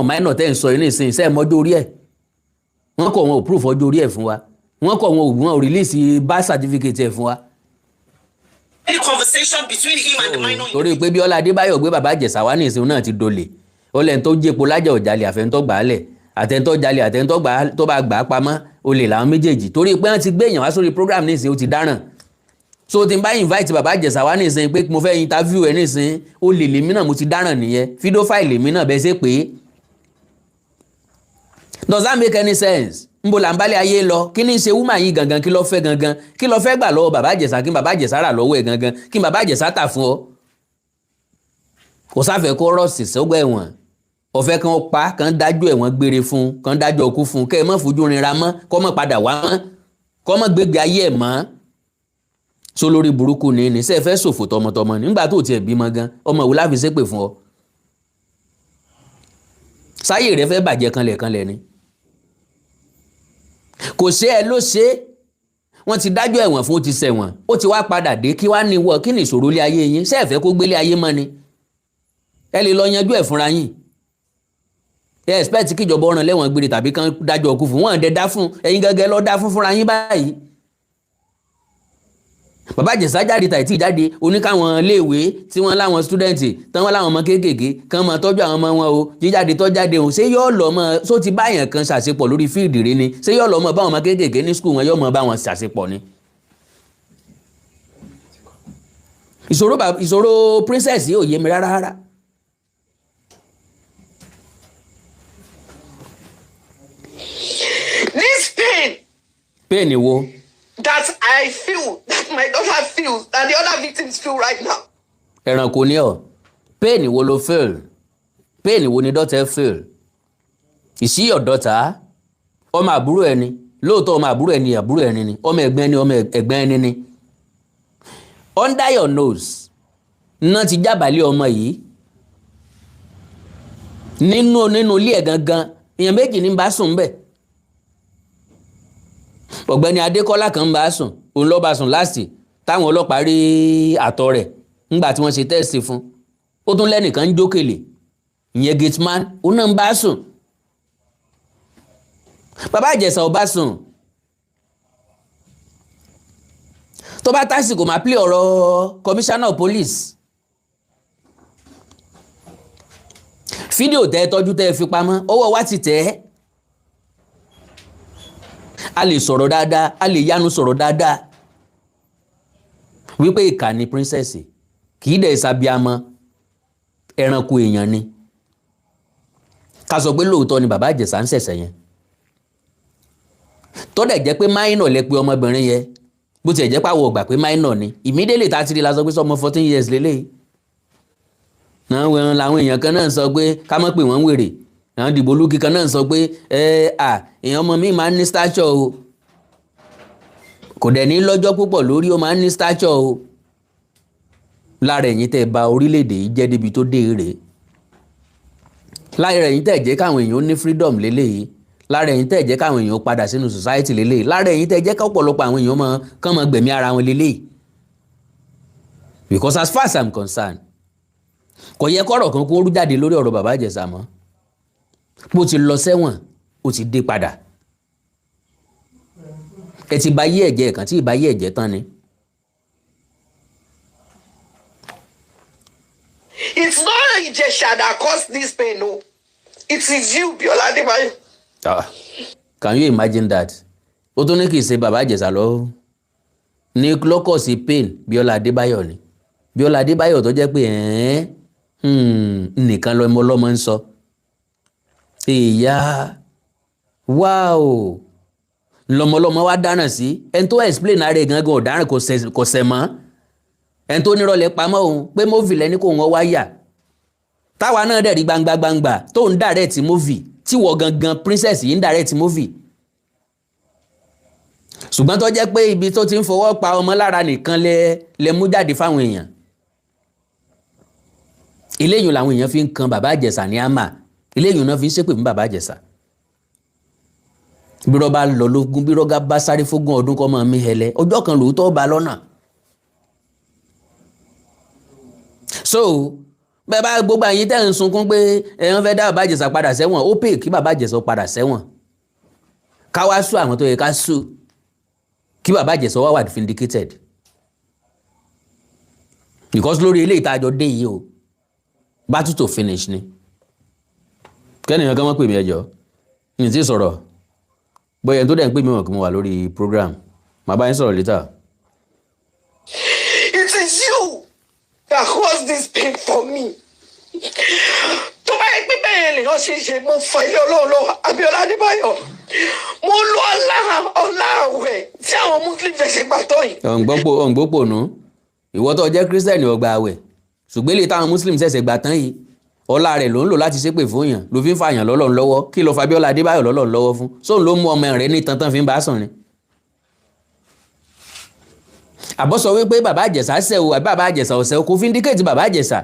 minor tẹ́ ń sọ ní ìsìn iṣẹ́ mọ́jọ́ orí ẹ̀ wọ́n kọ̀ wọn ò proof ọjọ́ orí ẹ̀ fún wa wọ́n kọ̀ wọn ò release birth certificate ẹ̀ fún wa. Any conversation between him and the minor. Torí pé Bíọ́lá Adébáyọ̀ gbé bàbá Ìjẹ̀ṣà wá ní ìsìn náà ti dolè ó lẹ́ni tó jẹ́po lájà ọ̀jalè àfẹ́ntọ́ gbà á lẹ̀ àtẹ̀ntọ́ jalè àtẹ̀ntọ́ tó bá gbà á pamọ́ olè làwọn méjèèjì torí pé wọ́n ti gbé èèyàn wá sórí program ní ìsìn ó ti dáràn so tí n bá invite bàbá Ìjẹ̀ṣà wá ní ìsìn pé mo fẹ́ interview ẹ̀ ní ìsìn ó lè lèmi náà mo ti dáràn nìyẹn fídíò fáìlì mi náà bẹ́ẹ̀ ṣe pé does that make any sense? Nbo là ń bálẹ̀ ayé lọ kí ni ṣe woman yìí gangan kí ló fẹ́ gangan kí ló fẹ́ gbà lọ́wọ́ bàbá Ìjẹ̀ṣà kí bàbá Ìjẹ̀ṣà rà lọ́wọ́ ẹ̀ gangan kí bàbá Ìjẹ̀ṣà tà fún ọ kò sáfẹ́ kó rọ́ọ̀sì sọ́gbà ẹ̀wọ̀n ọ̀fẹ́ kan pa kan dájọ́ ẹ̀wọ̀n gbére fún kan dájọ́ ọkú fún kẹ́ ẹ mọ́ fojú rinra mọ́ kọ́ mọ́ padà wá mọ́ kọ́ mọ́ gbégbé ayé ẹ̀ mọ́ so lórí burúkú ni sẹ́ẹ̀ fẹ́ ṣòfò tọmọtọmọ nígbà tó tiẹ̀ bímọ gan ọmọ ìwò láfi ṣépè fún ọ sáyé rẹ fẹ́ bàjẹ́ kanlẹ̀ ni kò ṣe ẹ ló ṣe wọ́n ti dájọ́ ẹ̀wọ̀n fún ó ti ṣẹ̀wọ̀n ó ti wá padà dé kí wá ní wọ kí ni ìṣòro ilé ayé yín ṣé ẹ fẹ́ kó gbélé ayé mọ́ ni ẹ lè lọ yanjú ẹ̀ fúnra yín ẹ expect kíjọba ọ̀ràn lẹ́wọ̀n gbére tàbí kan dájọ́ ọkú fún wọn dẹ dá fún ẹ̀yin gẹ́gẹ́ lọ dá fún fúnra yín báyìí bàbá Ìjẹ̀ṣà jáde tàìtì jáde oníkàwọn iléèwé tí wọ́n láwọn stúdẹ̀ǹtì tán wọ́n láwọn ọmọ kéékèèké kan máa tọ́jú àwọn ọmọ wọn o jíjáde tó jáde òun ṣé yóò lọ mọ́ só ti báyàn kan ṣàṣepọ̀ lórí fíìdì rí ni ṣé yóò lọ mọ́ báwọn ọmọ kéékèèké ní skul wọn yóò mọ́ báwọn ṣàṣepọ̀ ni. ìṣòro princess yìí ò yé mi rárá. This pain wo. that I feel, that my daughter feels, that the other victims feel right now. Ẹranko ni ọ pain wo ló feel pain wo ni daughter feel is she your daughter ọmọ àbúrò ẹni lóòótọ́ ọmọ àbúrò ẹni ni ọmọ ẹ̀gbọ́n ẹni ni under your nose náà ti jábàálẹ̀ ọmọ yìí nínú ilé ẹ̀ gangan èèyàn méjì ní bá sùn bẹ́ẹ̀ ọ̀gbẹ́ni Adékọ́lá kan bá sùn òun ló bá sùn láti táwọn ọlọ́pàá rí àtọ̀ rẹ̀ nígbà tí wọ́n ṣe tẹ́sì fún ó tún lẹ́nìkan ń jókèlè ìyẹn gateman òun náà ń bá sùn bàbá Ìjẹ̀ṣà ò bá sùn tó bá tásìkò máa pílẹ̀ ọ̀rọ̀ commissioner of police fídíò tẹ́ tọ́jú tẹ́ fi pamọ́ ọwọ́ wa ti tẹ̀ ẹ́ a lè sọ̀rọ̀ dáadáa a lè yánu sọ̀rọ̀ dáadáa wípé ìkà ni princess kì í dẹ̀ ìsàbíamọ ẹranko èèyàn ni ká sọ pé lóòótọ́ ni bàbá Ìjẹ̀ṣà ń ṣẹ̀ṣẹ̀ yẹn tó dẹ̀ jẹ́ pé minor lẹ pé ọmọbìnrin yẹn bó tiẹ̀ jẹ́ pé àwọn ọgbà pé minor ni immediately tá a ti rí la sọ pé sọmọ 14 years lélẹ́yìí náà wẹ̀rùn làwọn èèyàn kan náà sọ pé ká mọ̀ pé wọ́n ń wèrè àwọn dìbò olúkí kan náà sọ pé èèyàn ọmọ mi máa ń ní stature o kò dẹ̀ ní lọ́jọ́ púpọ̀ lórí ó máa ń ní stature o lára ẹ̀yin tẹ́ bà orílẹ̀-èdè yìí jẹ́ débi tó dé rèé lára ẹ̀yin tẹ́ jẹ́ káwọn èèyàn ní freedom lélẹ́yìí lára ẹ̀yin tẹ́ jẹ́ káwọn èèyàn padà sínú society lélẹ́yìí lára ẹ̀yin tẹ́ jẹ́ kápọ̀lọpọ̀ àwọn èèyàn kàn máa gbẹ̀mí ara wọn lélẹ́yìí because as far as I'm concerned kò yẹ kọ́rọ̀ kan kó rú jáde lórí ọ̀rọ̀ bàbá Ìjẹ̀ṣà mọ́ bó ti lọ sẹ́wọ̀n ó ti dé padà ẹ ti bà yé ẹ̀jẹ̀ kan tí ì bà yé ẹ̀jẹ̀ tán ni. It's not Ijesa that caused this pain, no. It is you, Biola Adébáyọ̀. Can you imagine that? Ó tún ní kì í ṣe bàbá Ìjẹ̀ṣà lọ ní lọ́kọ̀ sí pain Biola Adébáyọ̀ ni Biola Adébáyọ̀ tó jẹ́ pé nìkan lọ́mọ ń sọ. Ìyá wáò lọ́mọlọ́mọ wá dáná sí ẹni tó explain ara ẹ̀ gangan ọ̀daràn kò sẹ̀ mọ́ ẹni tó nírọ̀lẹ́ pamọ́ òun pé móvì lẹ́ni kò wọ́n wáyà táwa náà dẹ̀ rí gbangba tó ń direct móvì tí wọ́n gangan princess yìí ń direct móvì ṣùgbọ́n tó jẹ́ pé ibi tó ti ń fọwọ́ pa ọmọ lára nìkan lẹ mú jáde fáwọn èèyàn eléyìí làwọn èèyàn fi ń kan bàbá Ìjẹ̀ṣà ní àmà eléyìí náà fi ń ṣépè fún bàbá Ìjẹ̀ṣà bí rọ́bà lọ lógún bí rọ́gá bá sáré fógún ọdún kọ́ mọ́ mi hẹlẹ́ ọjọ́ kan lòótọ́ bá lọ́nà. So bẹ́ẹ̀ bá gbogbo àyín tẹ́ ń sunkún pé wọ́n fẹ́ dá bàbá Ìjẹ̀ṣà padà sẹ́wọ̀n ó pè kí bàbá Ìjẹ̀ṣà padà sẹ́wọ̀n ká wá sú àwọn tó yẹ ká sú kí bàbá Ìjẹ̀ṣà wá wà vindicated because lórí ilé ìtajọ dé yìí o battle to finish ni kẹ́nìyàn kan mọ́ pè mí ẹjọ́ ní tí sọ̀rọ̀ bóyá tó dẹ̀ ń pè mí wọ̀n kí mo wà lórí program màá bá yín sọ̀rọ̀ later. It is you that caused this pain for me. Tó bá yẹ pé bẹ́ẹ̀ lèèyàn ṣe mo fọ ilé Ọlọ́run lọ́wọ́ Abíọ́lá Adébáyọ̀ mo lo ọlá àwẹ̀ tí àwọn Muslim fẹ́ ṣe gbàtọ́ yìí. ọ̀ǹgbọ́pọ̀ nù ìwọ tó jẹ́ Christian ọgbà àwẹ̀ ṣùgbọ́n lè táwọn Muslim ṣẹ̀ṣẹ̀ gbà tán yìí ọlá rẹ̀ ló ń lò láti ṣépè fún yàn ló fi ń fàyàn lọ́lọ́run lọ́wọ́ kí ló fa Abíọ́lá Adébáyọ̀ lọ́lọ́run lọ́wọ́ fún sóun ló mú ọmọ rẹ̀ ní tantan fi ń bá sùn ni. àbọ̀ sọ wípé bàbá Ìjẹ̀ṣà ṣẹ̀ o àbí bàbá Ìjẹ̀ṣà ọ̀ṣẹ̀ o kò vindicate bàbá Ìjẹ̀ṣà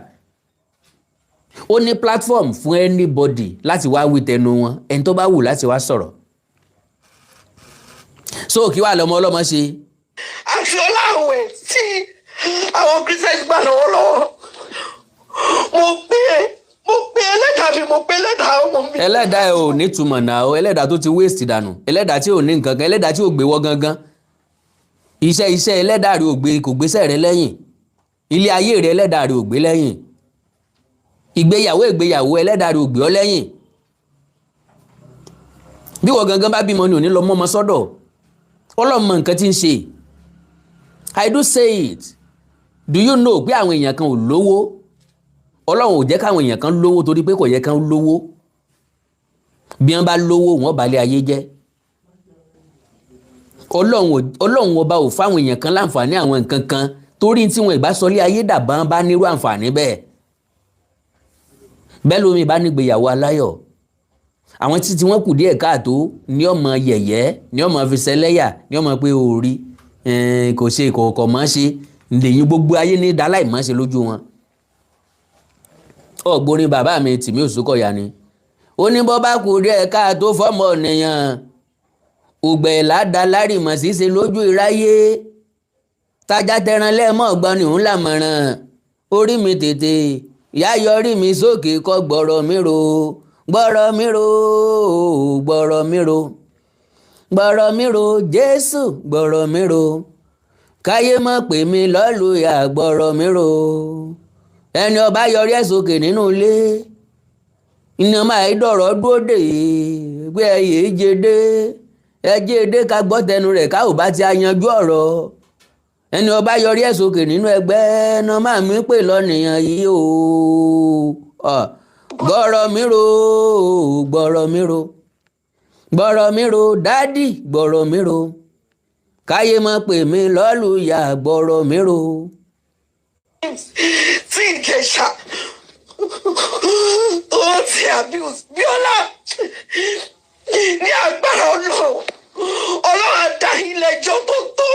ó ní platform fún anybody láti wá wí tẹnu wọn ẹni tó bá wù láti wá sọ̀rọ̀ so kí wàá lọ́mọ ọlọ́mọ ṣe. àti ọlá àwẹ̀ tí àwọn Christians gbà lọ́wọ́lọ́wọ́ mo pe ẹlẹ́dàá mi mo pe ẹlẹ́dàá ọmọ mi. ẹlẹ́dàá ẹ ò ní túmọ̀ náà o ẹlẹ́dàá tó ti waste dànù ẹlẹ́dàá tí ò ní nǹkan kan ẹlẹ́dàá tí ò gbé wọ́ gangan iṣẹ́ ẹlẹ́dàá rẹ̀ kò gbéṣẹ́ rẹ̀ lẹ́yìn ilé ayé rẹ̀ ẹlẹ́dàá rẹ̀ ò gbé lẹ́yìn ìgbéyàwó ẹlẹ́dàá rẹ̀ ò gbé ọ lẹ́yìn bí wọ́n gangan bá bímọ ni ò ní lọ mọ́mọ sọ́dọ̀ ọlọ́mọ nǹkan tí ń ṣe I do say it do you know pé àwọn èèyàn kan ò lówó ọlọ́run ò jẹ́ káwọn èèyàn kan lówó torí pé kò yẹ kán lówó bí wọ́n bá lówó wọ́n balẹ̀ ayé jẹ́ ọlọ́run ọba ò fáwọn èèyàn kan láǹfààní àwọn nǹkan kan torí tí wọn ìbá sọlé ayé dàbá bá nírú àǹfààní bẹ́ẹ̀ lómi bá nígbéyàwó aláyọ̀ àwọn títí wọn kù díẹ̀ káàtó ní ọmọ yẹ̀yẹ́ ní ọmọ fi ṣẹlẹ́yà ní ọmọ pé orí kò ṣe kọ̀ọ̀kọ̀ mọ́ ṣe lèyìn gbogbo ayé ní dáláì mọ́ ṣe lójú wọn. ọ̀gbórin bàbá mi Tìmí Òsúkọ̀yà ni ó ní bọ́ bá kù díẹ̀ káàtó fọ́mọ nìyàn ògbẹ̀ ládàá lárìmọ̀ ṣíṣe lójú iráyé tájá tẹran lẹ́ẹ̀mọ́ ọ̀gbọ́n ni òun làmọ̀ràn orí mi tètè ìyá yọrí mi sókè kọ́ gbọ́rọ̀ mi ro gbọ́rọ̀ mi ro gbọ́rọ̀ mi ro gbọ́rọ̀ mi ro Jésù gbọ́rọ̀ mi ro káyé mọ̀ pé mi lọ́lùyà gbọ́rọ̀ mi ro ẹni ọba yọrí ẹ̀ sókè nínú ilé iná máa dọ̀rọ̀ dúró dè gbé ẹyẹ jẹdé ẹjẹdé ká gbọ́ tẹnu rẹ̀ ká ò bá ti yanjú ọ̀rọ̀ ẹni ọba yọrí ẹ̀ sókè nínú ẹgbẹ́ ẹná máa mi pè lọ́nìyàn yìí o gbọ́rọ̀ mi ro gbọ́rọ̀ mi ro gbọ́rọ̀ mi ro dádì gbọ́rọ̀ mi ro káyé mọ̀ pé mi lọ́lùyà gbọ́rọ̀ mi ro. tí Ìjẹ̀ṣà ó ti abuse Bíọ́lá ní agbára Ọlọ́run adá ilé ẹjọ́ tó tó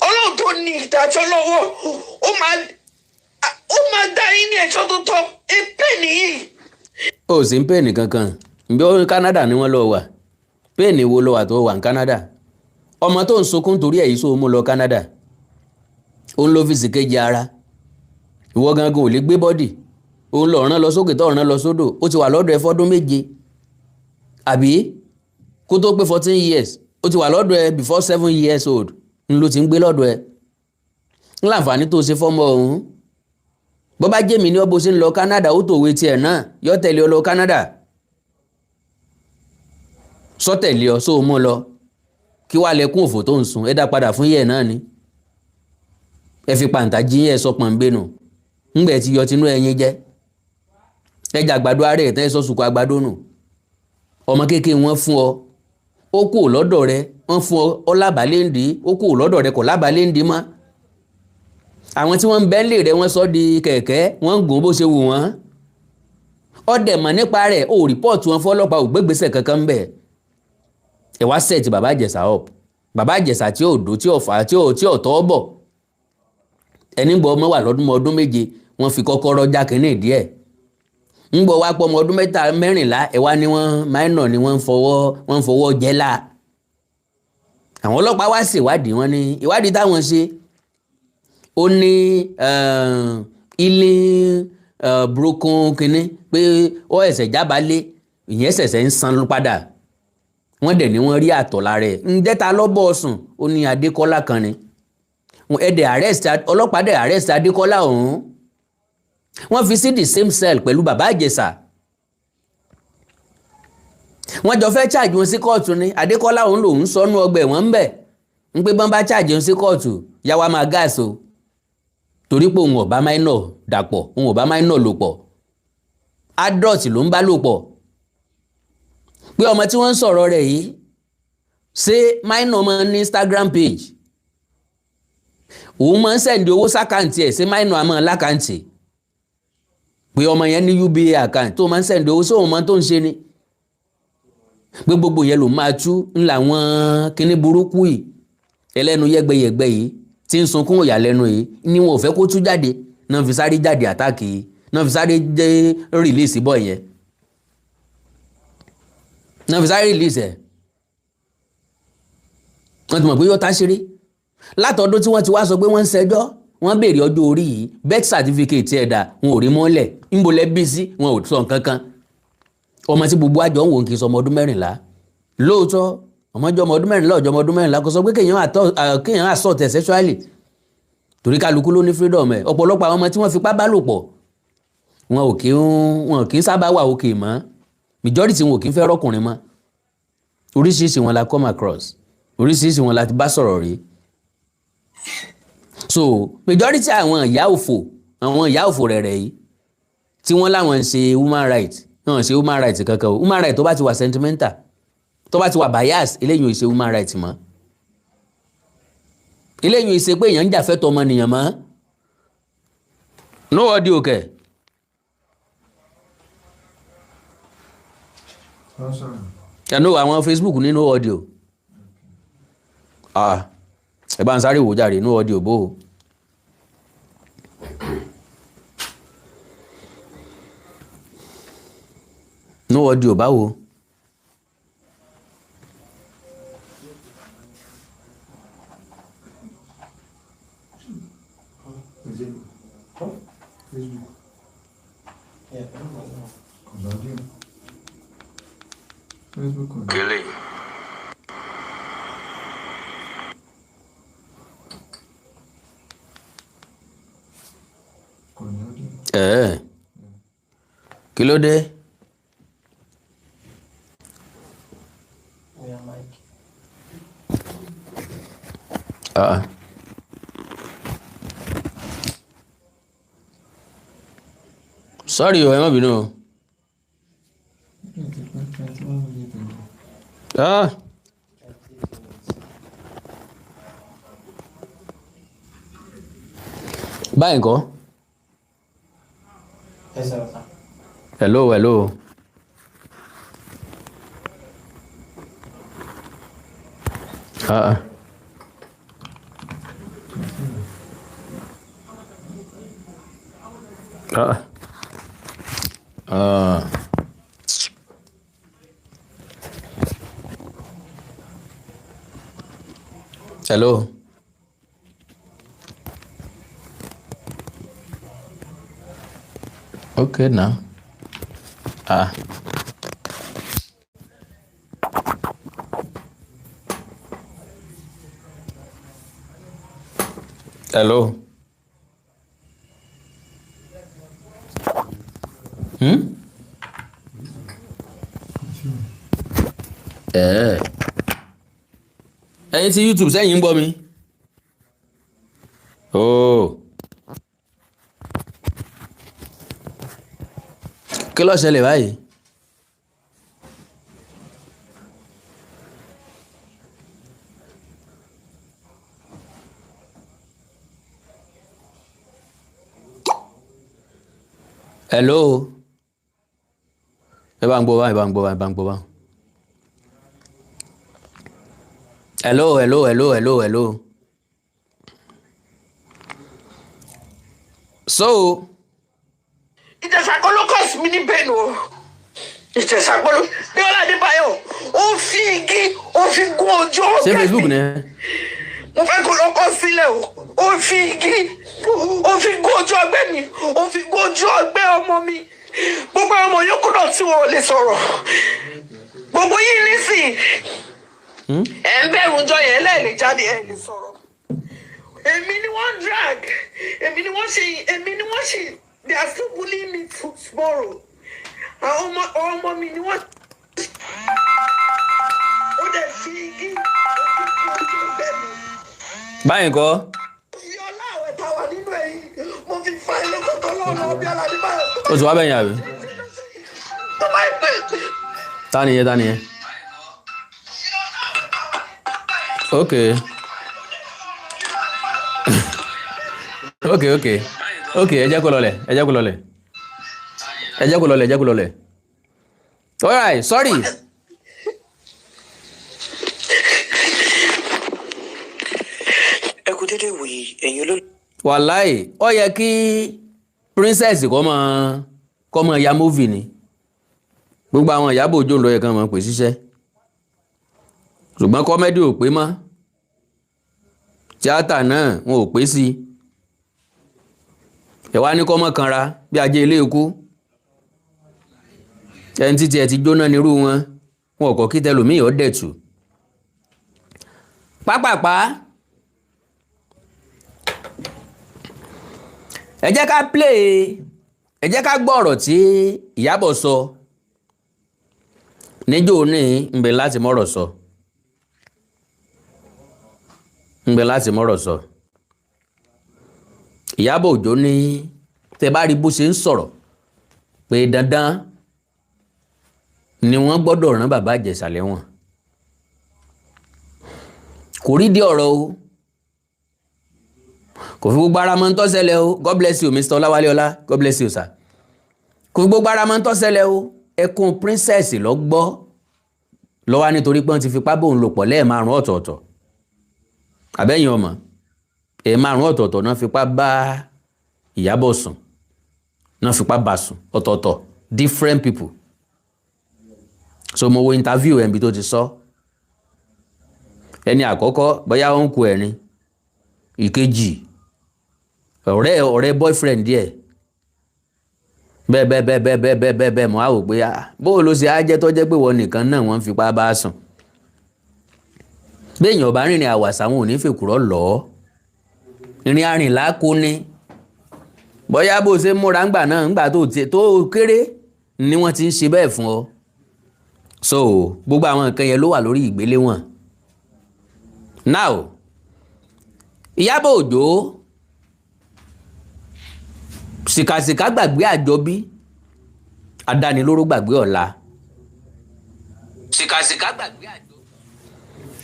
Ọlọ́run tó ní ìdájọ́ lọ́wọ́ ó máa dá yín ní ẹjọ́ tó tọ́ pẹ́ẹ́nì yìí. ó sì ń pẹ́ẹ́nì kankan bí ó Canada ni wọ́n lọ wà pẹ́ẹ́nì wo lọ wà tó wà ní Canada ọmọ tó ń sunkún torí èyí sóò mú lọ Canada òun ló fi sì kejì ara ìwọ gangan ò lè gbé bọ́dì òun lọ rán lọ sókè tó rán lọ sódò ó ti wà lọ́dọ̀ ẹ fọ́dún 7 àbí kó tó pé 14 years ó ti wà lọ́dọ̀ ẹ before 7 years old ń ló ti ń gbé lọ́dọ̀ ẹ ńláǹfààní tó ṣe fọ́mọ ọ̀hún bó bá jẹ́ mi ní ọbọ̀ sí ń lọ Canada ó tòwe tiẹ̀ náà yọ tẹ̀lé ọ lọ Canada sọ tẹ̀lé ọ sóò mú lọ kí wàá lẹkún òfò tó ń sùn ẹ dá padà fún yẹ̀ náà ni ẹ fi pàǹtà jí ẹ sọ pọ̀nbẹ́nu ńgbẹ̀ ti yọ tinú ẹyin jẹ́ ẹjà àgbàdo ara ẹ̀ tẹ́ ẹ sọ sùkú àgbàdo nù ọmọ kéèké wọn fún ọ ó kù lọ́dọ̀ rẹ wọ́n fún ọ lábàálẹ́ǹdì ó kù lọ́dọ̀ rẹ kò lábàálẹ́ǹdì mọ́ àwọn tí wọ́n ń bẹ́ńlé rẹ wọ́n sọ di kẹ̀kẹ́ wọ́n ń gùn bó ṣe wù wọ́n ọdẹ mọ̀ nípa rẹ̀ ó rìpọ́ọ̀tù wọn fọlọ́pàá ò gbégbèsè kankan ń bẹ̀ ẹ wá sẹ́ẹ̀tì bàbá Ìjẹ̀ṣà up bàbá Ìjẹ̀ṣà tí ò dó tí ò fà tí ò tọ́ bọ̀ ẹni ń bọ ọmọ wà lọ́dún 14 wọ́n fi kọ́kọ́rọ́ já kínní díẹ̀ ń bọ̀ wá pọ̀ ọmọ ọdún 14 ẹ̀ wá ní wọ́n minor ni wọ́n ń fọwọ́ jẹ́là àwọn ọlọ́pàá wá ṣèwádìí wọn ní ìwádìí táwọn ṣe ó ní ilé broken kínní pé ó ẹ̀sẹ̀ jábálé ìyẹn ṣẹ̀ṣẹ̀ ń san padà wọ́n dẹ̀ ní wọ́n rí àtọ̀ lára ẹ̀ ǹjẹ́ ta lọ́bọ̀ ọ̀sùn ó ní Adékọ́lá kan ni ọlọ́pàá dẹ̀ arrest Adékọ́lá ọ̀hún wọ́n fi sí the same cell pẹ̀lú bàbá Ìjẹ̀ṣà wọ́n jọ fẹ́ charge wọn sí kóòtù ni Adékọ́lá òun lòun sọnù ọgbà ẹ̀wọ̀n ń bẹ̀ ń pé bọ́n bá charge wọn sí kóòtù yàwá máa gáàsì o torí pé òun ò bá minor dàpọ̀ òun ò bá minor lò pọ̀ adult ló ń bá lò pọ̀ pé ọmọ tí wọ́n ń sọ̀rọ̀ rẹ̀ yìí ṣé minor mọ ní Instagram page òun máa ń sẹ̀ǹdì owó sákàǹtì ẹ̀ ṣé minor àmọ́ lákàǹtì pé ọmọ yẹn ní UBA account tó máa ń sẹ̀ǹdì owó sóhun mọ́ tó ń ṣe ni pé gbogbo yẹn ló máa tú ńlá wọn kíní burúkú yìí ẹlẹ́nu yẹ́gbẹ́yẹ̀gbẹ́ yìí tí ń sunkún ìyàlẹ́nu yìí ni wọn ò fẹ́ kó tú jáde náà fi sáré jáde àtàkì yìí náà fi sáré dé rìlíìsì bọ̀ yẹn náà fi sáré rìlíìsì ẹ̀ wọ́n ti mọ̀ pé yóò táṣírí látọdún tí wọ́n ti wá sọ pé wọ́n ń ṣẹjọ́ wọ́n béèrè ọjọ́ orí yìí birth certificate ẹ̀dà wọn ò rí mọ́lẹ̀ ńbọ̀lẹ́ bí sí wọn ò sọ nǹkan kan ọmọ tí gbogbo àjọ ń wò kì í sọ ọmọ ọdún 14 lóòótọ́ ọmọjọ́ ọmọ ọdún 14 ọjọ́ ọmọ ọdún 14 kò sọ pé kéèyàn assault sexually torí kálukú ló ní freedom ẹ̀ ọ̀pọ̀lọpọ̀ àwọn ọmọ tí wọ́n fipá bá lò pọ̀ wọn kì í sábà wà òkè mọ́ majority wọn ò kì í fẹ́ rọ́kùnrin mọ́ oríṣiríṣi wọn la come across oríṣiríṣi wọn la ti bá sọ̀rọ̀ rí so majority àwọn ìyá òfò rẹ̀ yìí tí wọ́n láwọn ń ṣe human right náà ṣe human right kankan human right tó bá ti wà sentimental tó bá ti wà bias eléyìí ò ṣe human right mọ́ eléyìí ò ṣe pé èèyàn ń jà fẹ́tọ̀ ọmọnìyàn mọ́ no audio kẹ̀. no àwọn Facebook ní no audio ẹ bá ń sáré wò járe no audio bó no audio báwo. Really? Kí ló dé? Sorry o, ẹ má bínú o. Báyìí ńkọ́? Hello. Hello. Okay now. Hello. Ẹ̀yin tí YouTube sẹ́yìn ń gbọ́ mi. Kí ló ṣẹlẹ̀ báyìí? Hello. Ẹ bá ń gbọ́ bá. Hello. So. Ijesa kọ́ ló cause mi ní pain o. Ijesa kọ́ ló bí Ọlá Adébáyọ̀ ó fi igi ó fi gún ojú ọ̀gá mi. Ṣé Facebook ni? mo fẹ́ kó lọ́kọ́ sílẹ̀ o ó fi igi ó fi gójú ọgbẹ́ mi ó fi gójú ọgbẹ́ ọmọ mi gbogbo ọmọ yòókù náà tí wọn ò lè sọ̀rọ̀ gbogbo yìí nísìn ẹ̀ ń bẹ̀rù jọ yẹn lẹ́ẹ̀lì jáde ẹ̀ lè sọ̀rọ̀ èmi ni wọ́n drag èmi ni wọ́n ṣe they are still bullying me tomorrow àwọn ọmọ mi ni wọ́n ó dẹ̀ fi igi ó fi gójú ọgbẹ́ mi. Báyìí kọ́. Yọlá àwẹ̀ tá a wà nínú ẹ̀yìn mo fi fa ilé kọ́tọ́ lọ́wọ́ bí aládé báyọ̀. O ti wá bẹ́yìn àbí? Tó bá yẹ pé. Ta nìyẹn? Ok. Ok, ẹ jẹ́ kó lọlẹ̀. Alright, sorry. Dédé wòye ẹ̀yin olóòlù. Wàláì ó yẹ kí princess kọ́ mọ ya movie ni gbogbo àwọn Ìyábọ̀ Òjó ń lọ yẹ kán mọ̀ pé ṣiṣẹ́ ṣùgbọ́n kọ́mẹ́dì ò pé mọ́ tíátà náà wọn ò pé sí ẹ̀wá ní kọ́mọ́ kanra bí ajé ilé ikú ẹni títí ẹ ti jóná nírú wọn ò kọ́ kí tẹlòmíì ó dẹ̀tù pápápá. ẹ jẹ́ ká gbọ́ ọ̀rọ̀ tí Ìyábọ̀ sọ níjó ní ńbẹ láti mọ̀rọ̀ sọ Ìyábọ̀ Òjó ní tẹ́ bá rí bó ṣe ń sọ̀rọ̀ pé dandan ni wọ́n gbọ́dọ̀ rán bàbá Ìjẹ̀ṣà lẹ́wọ̀n kò rí di ọ̀rọ̀ o kò fi gbogbo ara mọ́ ń tọ́sẹ̀lẹ̀ o God bless you Mr. Ọláwálé Ọlá God bless you sir kò fi gbogbo ara mọ́ ń tọ́sẹ̀lẹ̀ o ẹkún princess lọ gbọ́ lọ́wọ́ nítorí pé wọ́n ti fipá bóun lò pọ̀ lẹ́ẹ̀márùn ọ̀tọ̀ọ̀tọ̀ àbẹ́yìn ọmọ ẹ̀ẹ̀márùn ọ̀tọ̀ọ̀tọ̀ náà fipá bá Ìyábọ̀ sùn náà fipá bá sùn ọ̀tọ̀ọ̀tọ̀ different people so mo wo interview ẹ̀ níbi tó ti sọ ẹni àkọ́kọ́ bóyá ó ń ku ẹ̀rin ìkejì ọ̀rẹ́ boyfriend díẹ̀ bẹ́ẹ̀ mọ́ àwò pé bó ló ṣe á jẹ́ tó jẹ́ pé wọ́n nìkan náà wọ́n fipá bá sùn béèyàn ọba rìnrìn àwàsà wọn ò ní fèkúrọ́ lọ́ọ́ ìrìn arìnlá kó ní bóyá bó ṣe múra ńgbà náà ńgbà tó kéré ni wọ́n ti ń ṣe bẹ́ẹ̀ fún ọ so gbogbo àwọn nǹkan yẹn ló wà lórí ìgbéléwọ̀n now Ìyábọ̀ Òjó sìkàsìkà gbàgbé àjọbí adánilóró gbàgbé ọ̀la sìkàsìkà gbàgbé àjọbí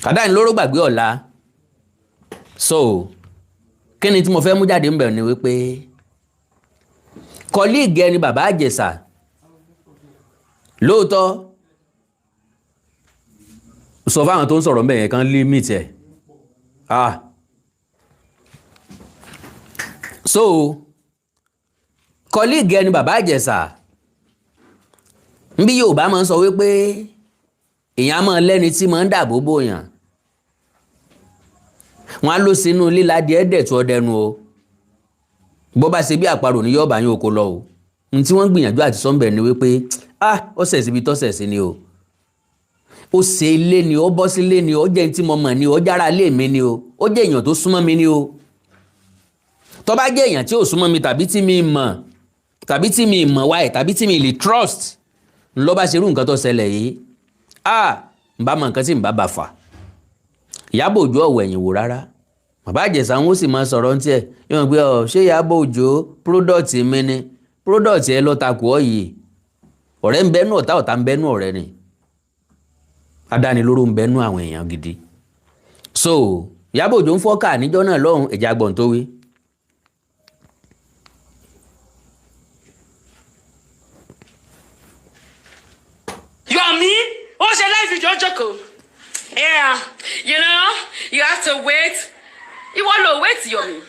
adánilóró gbàgbé ọ̀la so kí ni tí mo fẹ́ mú jáde ń bẹ̀rù ni wípé kọ́líìgì ẹni bàbá Ìjẹ̀ṣà lóòótọ́ sọ fáwọn tó ń sọ̀rọ̀ mẹ́yẹn kan límìtì ẹ̀ so kọ́líìgì ẹni bàbá Ìjẹ̀ṣà nbí Yorùbá máa ń sọ wípé èèyàn máa lẹ́ni tí máa ń dàbò bòyàn wọn á lọ sínú líla díẹ̀ dẹ̀tú ọdẹnu o bó bá ṣe bí àparò ní yọ̀ọ̀bà yín oko lọ o n tí wọ́n gbìyànjú àti sọ́ńbẹ̀ ni wípé ó ṣẹ̀ síbi tọ́sẹ̀ sí ni o ó ṣe ilé ni ó bọ́ sí ilé ni ó jẹ́ tí mo mọ̀ ni ó jára ilé mi ni o ó jẹ́ èèyàn tó súnmọ́ mi ni o tó bá jẹ́ èèyàn tí ò súnmọ́ mi tàbí tí mi mọ̀ wáyé tàbí tí mi lè trust ńlọ bá ṣerú nǹkan tó ṣẹlẹ̀ yìí ń bá mọ nǹkan tí ń bá bà fà Ìyábọ̀ Òjó ọ̀wọ̀ ẹ̀yìn wò rárá bàbá Ìjẹ̀ṣà wọn ó sì máa sọ̀rọ̀ ní tiẹ̀ yóò gbé ṣé Ìyábọ̀ Òjó product mi ni product ẹ lọ takò ọ yìí ọ̀rẹ́ ń bẹ́nu ọ̀tá ń bẹ́nu ọ̀rẹ́ ni adánilóró ń bẹ́nu àwọn èèyàn gidi so Ìyábọ̀ Òjó ń fọ́kà níjọ́ náà lọ́hùn ẹ̀já gbọ̀n tó wí. Yomi, what's your life with your Joko? Yeah, you know, you have to wait. You want to wait, Yomi.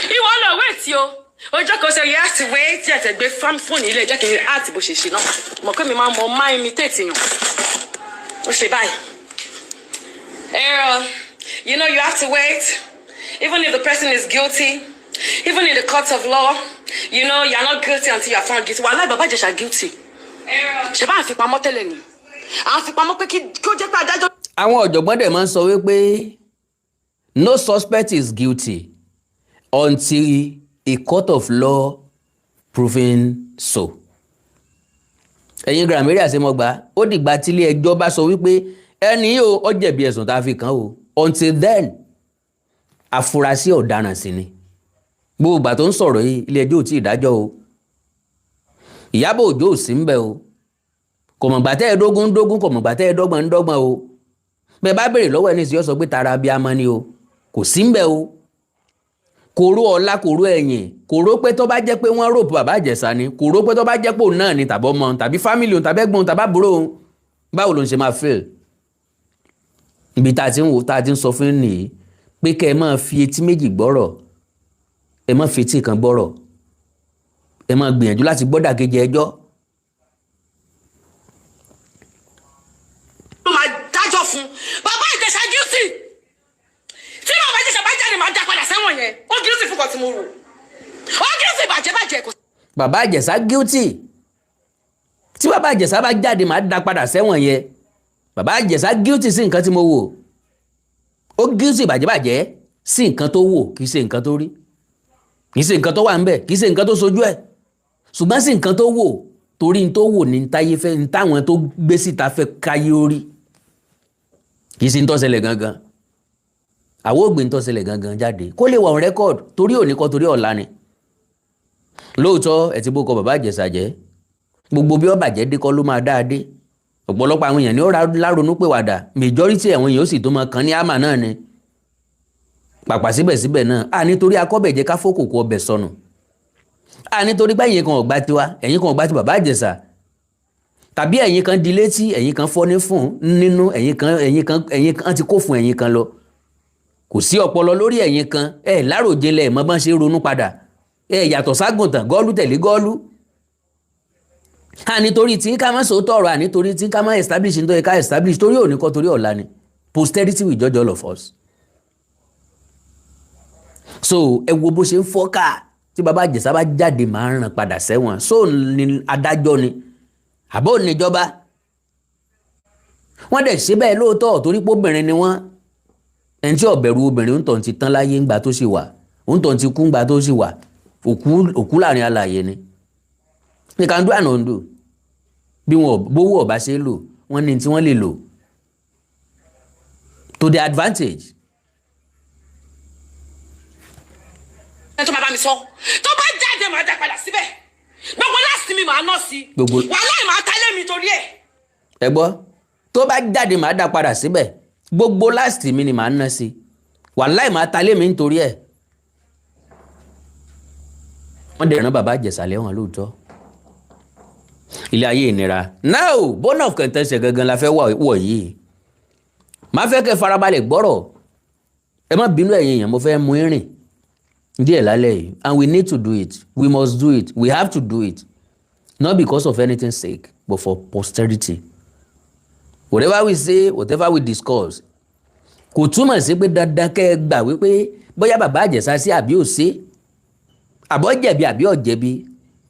You want to wait, yo. Joko say you have to wait. You have to be phone. You let Jackie ask bó ṣe ṣe náà. Mo kọ́ mi máa mọ imitate yàn. Ó ṣe báyìí. You know, you have to wait. Even if the person is guilty, even in the courts of law, you know, you're not guilty until you're found guilty. Wallahi, Baba Ijesa guilty. Ṣé bá fi pamọ́ tẹ́lẹ̀ ni? À ń fi pamọ́ pé kí ó jẹ́ pé adájọ́. Àwọn ọ̀jọ̀gbọ́n dẹ̀ máa ń sọ wípé no suspect is guilty until a court of law proving so. Ẹ̀yin Grammaria ṣe mọ́ gbà ó dìgbà tí ilé ẹjọ́ bá sọ wípé ẹni yóò ó jẹ̀bi ẹ̀sùn tá a fi kàn o. Until then, afurasí ọ̀daràn sí ni. Gbogbo ìgbà tó ń sọ̀rọ̀ yìí ilé ẹjọ́ ò tí ì dájọ́ o. Iyabo Ojo ò sí ń bẹ o. Kò mọ̀gbà tẹ́ ẹ dógún kò mọ̀gbà tẹ́ ẹ dọ́gbọ̀n o. Bẹ́ẹ̀ bá béèrè lọ́wọ́ ẹni sí yọ sọ pé tara abiyamọ ni o. Kò sí ń bẹ o. Kòró ọ̀la kòró ẹ̀yìn kòró pé tó bá jẹ́ pé wọ́n ròpù bàbá Ìjẹ̀ṣà ni kòró pé tó bá jẹ́ pé òun náà ni tàbí ọmọ tàbí fámìlì òun tàbí ẹ̀gbọ́n tàbí àbúrò òun báwo ló ń ṣe máa fail. Ibi tá a ti ń wò tá a ti ń sọ fún nìyí pé kẹ́ ẹ máa fi etí méjì gbọ́rọ̀ ẹ má fi etí kan gbọ́rọ̀ ẹ máa gbìyànjú láti gbọ́ dàkejì ẹjọ́. Ó máa dájọ́ fún Bàbá Ìjẹ̀ṣà guilty. Tí Bàbá Ìjẹ̀ṣà bá jáde máa dá padà sẹ́wọ̀n yẹn ó guilty fún kan tí mo rò ó guilty bàjẹ́ kò. Bàbá Ìjẹ̀ṣà guilty tí Bàbá Ìjẹ̀ṣà bá jáde máa dá padà sẹ́wọ̀n yẹn Bàbá Ìjẹ̀ṣà guilty sí nǹkan tí mo wò ó guilty bàjẹ́ sí nǹkan tó wò kì í ṣe nǹkan tó rí kì í ṣe nǹkan tó wà ń bẹ̀ kì í ṣe nǹkan tó sojú ẹ̀ ṣùgbọ́n sí nǹkan tó wò torí n tó wò ní táyé fẹ́ ní táwọn tó gbé síta fẹ́ káyé orí kì í ṣe ń tó ṣẹlẹ̀ gangan àwọn ògbé ń tó ṣẹlẹ̀ gangan jáde kó lè wà on record torí òní kọ́ torí ọ̀la ni. Lóòótọ́ ẹ̀ ti bó kọ Bàbá Ìjẹ̀ṣà jẹ́ gbogbo bí ó bàjẹ́ dé kọ́ ló máa dáa dé ọ̀pọ̀lọpọ̀ àwọn èèyàn ní ó láronú pèwàdà majority àwọn èèyàn ó sì tó máa kan ní àmà náà ni pàpà síbẹ̀síbẹ̀ náà a nítorí akọ́bẹ̀jẹ́ ká fókòkò ọbẹ̀ sọnù a nítorí pé ẹ̀yin kan ọ̀gbá tiwa ẹ̀yin kan ọ̀gbá ti Bàbá Ìjẹ̀ṣà tàbí ẹ̀yin kan di létí ẹ̀yin kan fọ́ ní fún nínú ẹ̀yin kan ti kó fún ẹ̀yin kan lọ kò sí ọpọlọ lórí ẹ̀yin kan láròjinlẹ̀ mọ́ bá ń ṣe ronú padà yàtọ̀ ságùntàn gọ́ọ̀lù tẹ̀lé gọ́ọ̀lù a nítorí tí ká má sòótọ́ ọ̀rọ̀ a nítorí tí ká má establish nítorí ká establish torí òní kọ́ torí ọ̀la ni posterity will judge all of us. So ẹ wo bó ṣe ń fọ́ká tí Bàbá Ìjẹ̀ṣà bá jáde máa ń ràn padà sẹ́wọ̀n so ní adájọ́ ni àbó níjọba wọ́n dẹ̀ ṣe bẹ́ẹ̀ lóòótọ́ torí pé obìnrin ni wọ́n ẹni tí ó bẹ̀rù obìnrin ń tàn ti tán láyé ńgbà tó ṣì wà ń tàn ti kú ńgbà tó ṣì wà òkú láàrin alààyè ni they can do and undo bí wọn bówó ọba ṣe lò wọ́n ní tí wọ́n lè lò to their advantage. ẹ tó máa bá mi sọ tó bá jáde máa dá padà síbẹ̀ gbogbo láti mi máa ná sí wàhálà máa tálé mi torí ẹ̀. ẹ gbọ́ tó bá jáde máa dá padà síbẹ̀ gbogbo láti mi ni máa ná sí wàhálà máa tálé mi nítorí ẹ̀. wọ́n dẹ̀ rán Bàbá Ìjẹ̀ṣà lẹ́wọ̀n lóòótọ́ ilé ayé ìnira now bone of contention gangan la fẹ́ wọ̀ yìí máa fẹ́ kẹ́ farabalẹ̀ gbọ́rọ̀ ẹ má bínú ẹ̀yin èèyàn mo fẹ́ mú ìrìn díẹ̀ lálẹ́ yìí and we need to do it we must do it we have to do it not because of anything sake but for posterity whatever we say whatever we discuss kò túmọ̀ sí pé dandan kẹ́ ẹ gbà wípé bóyá Bàbá Ìjẹ̀ṣà sí àbí ò sí àbọ̀ jẹ̀bi àbí ò jẹ̀bi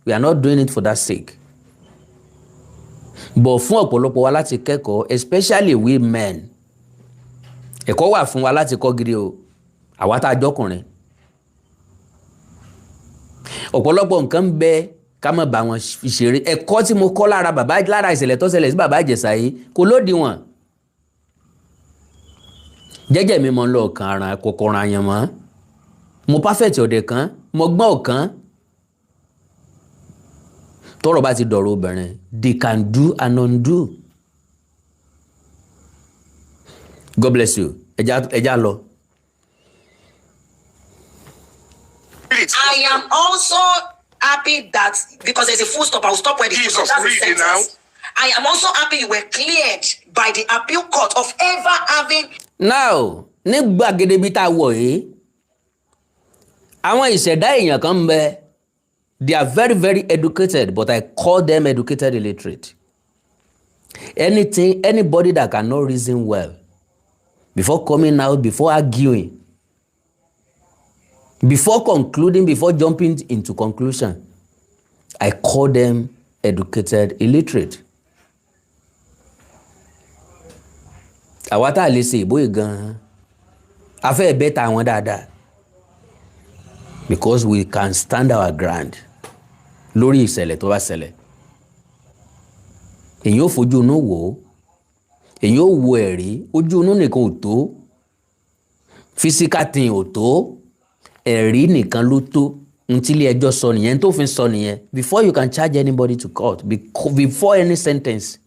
we are not doing it for that sake but fún ọ̀pọ̀lọpọ̀ wa láti kẹ́kọ̀ọ́ especially we men ẹ̀kọ́ wà fún wa láti kọ́ gidi o àwa tá a jọkùnrin ọ̀pọ̀lọpọ̀ nǹkan ń bẹ ká má bá wọn ṣeré ẹ̀kọ́ tí mo kọ́ lára ìṣẹ̀lẹ̀ tó ṣẹlẹ̀ sí Bàbá Ìjẹ̀ṣà yìí kò lódiwọ̀n jẹ́jẹ́ mi mọ́ ń lọ ọ̀kan ara kòkòrò àyàn mọ́ mo perfect ọ̀dẹ̀ kan mo gbọ́n ọ̀kan tọ́rọ̀ bá ti dọ̀rọ̀ obìnrin they can do and undo. God bless you. Ẹja lọ. I am also happy that because there's a full stop, I will stop where the full stop. That's the sentence. I am also happy you were cleared by the appeal court of ever having. Now, ní gbàgede bí tá a wọ̀ yìí, àwọn ìṣẹ̀dá èèyàn kan ń bẹ. They are very, very educated, but I call them educated illiterate. Anybody that cannot reason well, before coming out, before arguing, before concluding, before jumping into conclusion, I call them educated illiterate. Àwa tá lè ṣe ìbò gan a fẹ́ bẹ́tà wọn dáadáa because we can stand our ground lórí ìṣẹ̀lẹ̀ tó bá ṣẹlẹ̀. Èyí ò fojú inú wò ó, èyí ò wo ẹ̀rí, ojú inú nìkan ò tó, physical thing ò tó, ẹ̀rí nìkan ló tó. Ntí ilé ẹjọ́ sọ nìyẹn, tó fi sọ nìyẹn, before you can charge anybody to court, before any sentence,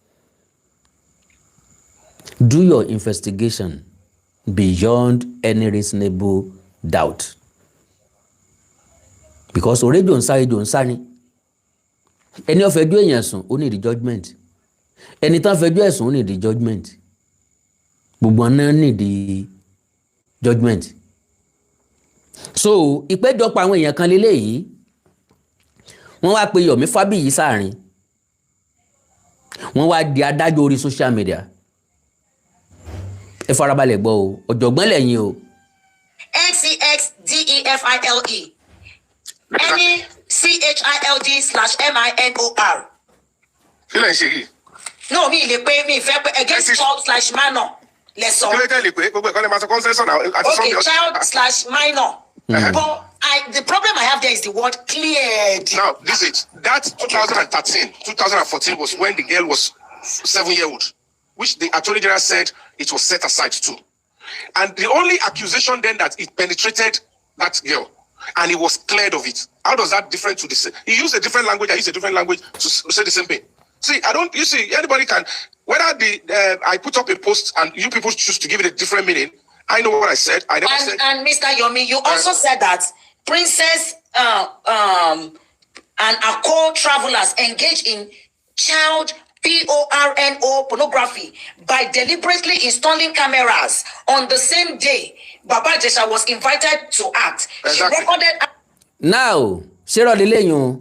do your investigation beyond any reasonable doubt. Because orejo nsa ni. Ẹni ó fẹjọ́ èèyàn sùn, ó need the judgment. Ẹni tán fẹjọ́ ẹ̀sùn, ó need the judgment. Gbogbo náà need the judgment. So ìpéjọpọ̀ àwọn èèyàn kan lélẹ́yìí, wọ́n wá pe Yomi Fabiyi sáàrin, wọ́n wá di adájọ́ orí social media. Ẹ farabalẹ̀ gbọ́ o, ọ̀jọ̀gbọ́n lẹ́yìn o. NCXDEFILE NECHILD/MINOR. Kí lẹ ń ṣe yìí? No, mi lè pé mi fẹ́ pé against child/minor lẹ́sọ̀. Kí ló tẹ̀lé pé gbogbo ẹ̀kọ́ lè máa sọ concession àti Okay, child/minor. But the problem I have there is the word cleared. Now, this is that 2013, 2014 was when the girl was 7-year-old, which the Attorney General said it was set aside to. And the only accusation then that it penetrated that girl and he was cleared of it. How does that different to this? He used a different language, I used a different language to say the same thing. See, you see, anybody can, whether I put up a post and you people choose to give it a different meaning, I know what I said. I never said. And Mr. Yomi, you also said that Princess and her co-travelers engage in child pornography by deliberately installing cameras on the same day Baba Ijesa was invited to act. Exactly. She recorded. Now, ṣérọ̀ lélẹ́yìn o,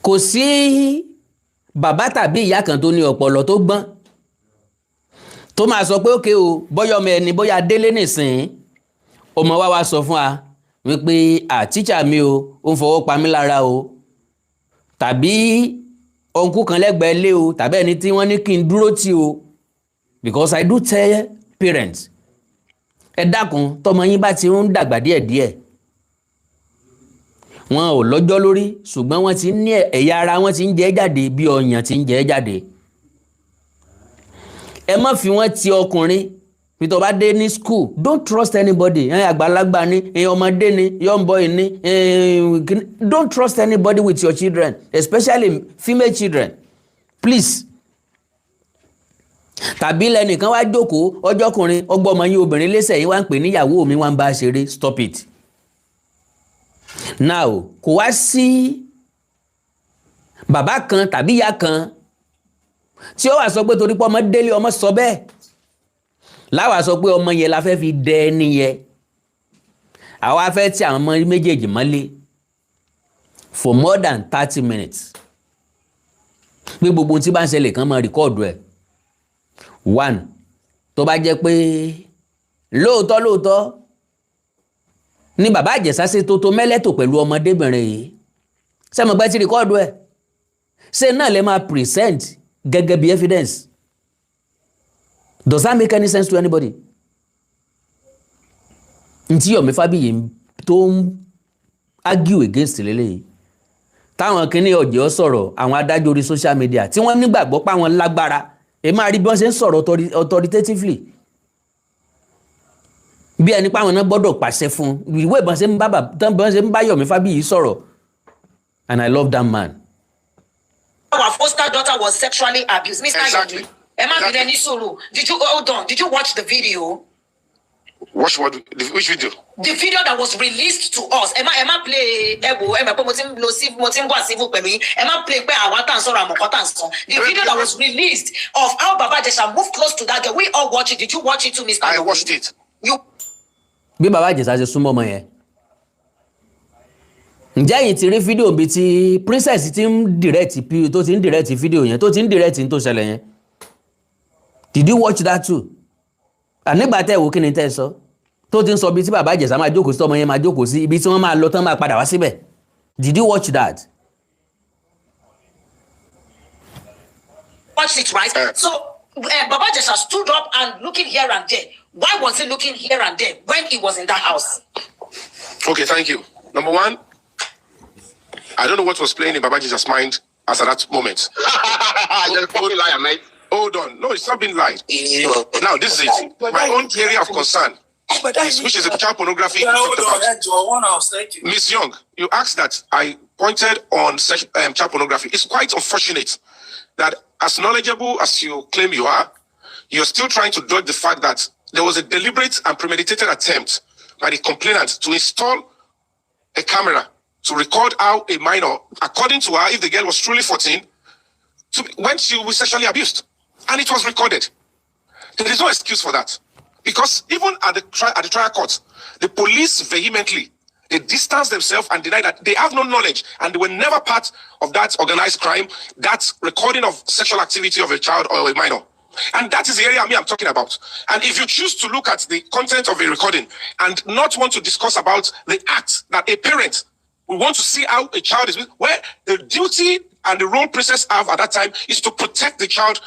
kò sí bàbá tàbí ìyá kan tó ní ọpọlọ tó gbọ́n tó máa sọ pé ókè o, bóyá ọmọ ẹni bóyá délé nìsín, ọmọ wa sọ fún wa wípé teacher mi o, ó ń fọwọ́ pa mí lára o, tàbí ọ̀nkú kan lẹ́gbẹ̀ẹ́ lé o, tàbí ẹni tí wọ́n ní kí n dúró tì o. Because I do tell parents, ẹ dákun tọmọ yín bá ti ń dàgbà díẹ̀díẹ̀, wọn ò lọ́jọ́ lórí ṣùgbọ́n wọ́n ti ní ẹ̀yà ara wọn ti ń jẹ jáde bí ọyàn ti ń jẹ jáde. Ẹ má fi wọ́n ti ọkùnrin bí tó bá dé ní school, don't trust anybody. Àgbàlagbà ni, ọmọdé ni, young boy ni, don't trust anybody with your children, especially female children, please. Tàbí lẹ́nìkan wá jókòó ọjọ́kùnrin ọgbọ́mọ yín obìnrin lẹ́sẹ̀ yín wá ń pè níyàwó mi wá ń bá ṣeré, stop it. Now, kò wá sí bàbá kan tàbí ìyá kan tí ó wá sọ pé torí pé ọmọ délé ọmọ sọ bẹ́ẹ̀ láwa sọ pé ọmọ yẹn la fẹ́ fi dẹ ẹni yẹn, àwa fẹ́ tí àwọn ọmọ méjèèjì mọ́lé for more than 30 minutes pé gbogbo tí bá ń ṣẹlẹ̀ kan máa rìkọ́ọ̀dù ẹ̀. One, tó bá jẹ́ pé lóòótọ́ ní bàbá Ìjẹ̀ṣà ṣe tó mẹ́lẹ́tò pẹ̀lú ọmọdébìnrin yìí, ṣé mo gbẹ́ tí rìkọ́ọ̀dù ẹ̀, ṣé náà lè máa present gẹ́gẹ́ bí evidence? Does that make any sense to anybody? Ntí Yomi Fabiyi tó ń argue against lélẹ́yìí, táwọn kìíní ọ̀jẹ̀ sọ̀rọ̀ àwọn adájọ́ orí social media tí wọ́n nígbàgbọ́ pa wọn lágbára, ẹ máa rí bí wọ́n ṣe ń sọ̀rọ̀ authoritatively bí ẹni pa àwọn náà gbọ́dọ̀ pàṣẹ fún ìwé ìbọn ṣe ń bá Yomi Fabiyi sọ̀rọ̀, and I love that man. Our foster daughter was sexually abused. Mr. Exactly. Yomi, Emma Bilenisuru, did you watch the video? Which video? The video that was released to us. Emma play Emma play the video that was released of how Baba Ijesa moved close to that girl. We all watched it. Did you watch it too, Mr. I Yomi? watched it. You. Bí Baba Ijesa ṣe súnmọ́ ọmọ yẹn, ǹjẹ́ yìí ti rí fídíò bí ti princess ti ń direct fídíò yẹn tó ti ń direct tó ṣẹlẹ̀ yẹn? Did you watch that too? Nígbà tẹ́ wo kí ni tẹ́ sọ tó ti ń sọ ibi tí bàbá Ìjẹ̀ṣà máa jókòó sí tọmọ yẹn máa jókòó sí ibi tí wọ́n máa lọ tán máa padà wá síbẹ̀. Did you watch that? Watch it, right? So Baba Ijesa stood up and looking here and there. Why was he looking here and there when he was in that house? Okay, thank you. Number one, I don't know what was playing in Baba Ijesa's mind as at that moment. Hold on. No, it's not been lied. Now, this is it. My own area of concern, which is the child pornography. Miss Young, you asked that I pointed on child pornography. It's quite unfortunate that as knowledgeable as you claim you are, you're still trying to dodge the fact that there was a deliberate and premeditated attempt by the complainant to install a camera to record how a minor, according to her, if the girl was truly 14, when she was sexually abused. And it was recorded. There is no excuse for that. Because even at the trial court, the police vehemently, they distance themselves and deny that they have no knowledge and they were never part of that organized crime, that recording of sexual activity of a child or a minor. And that is the area I'm talking about. And if you choose to look at the content of a recording and not want to discuss about the act that a parent will want to see how a child is, where the duty and the role princess have at that time is to protect the child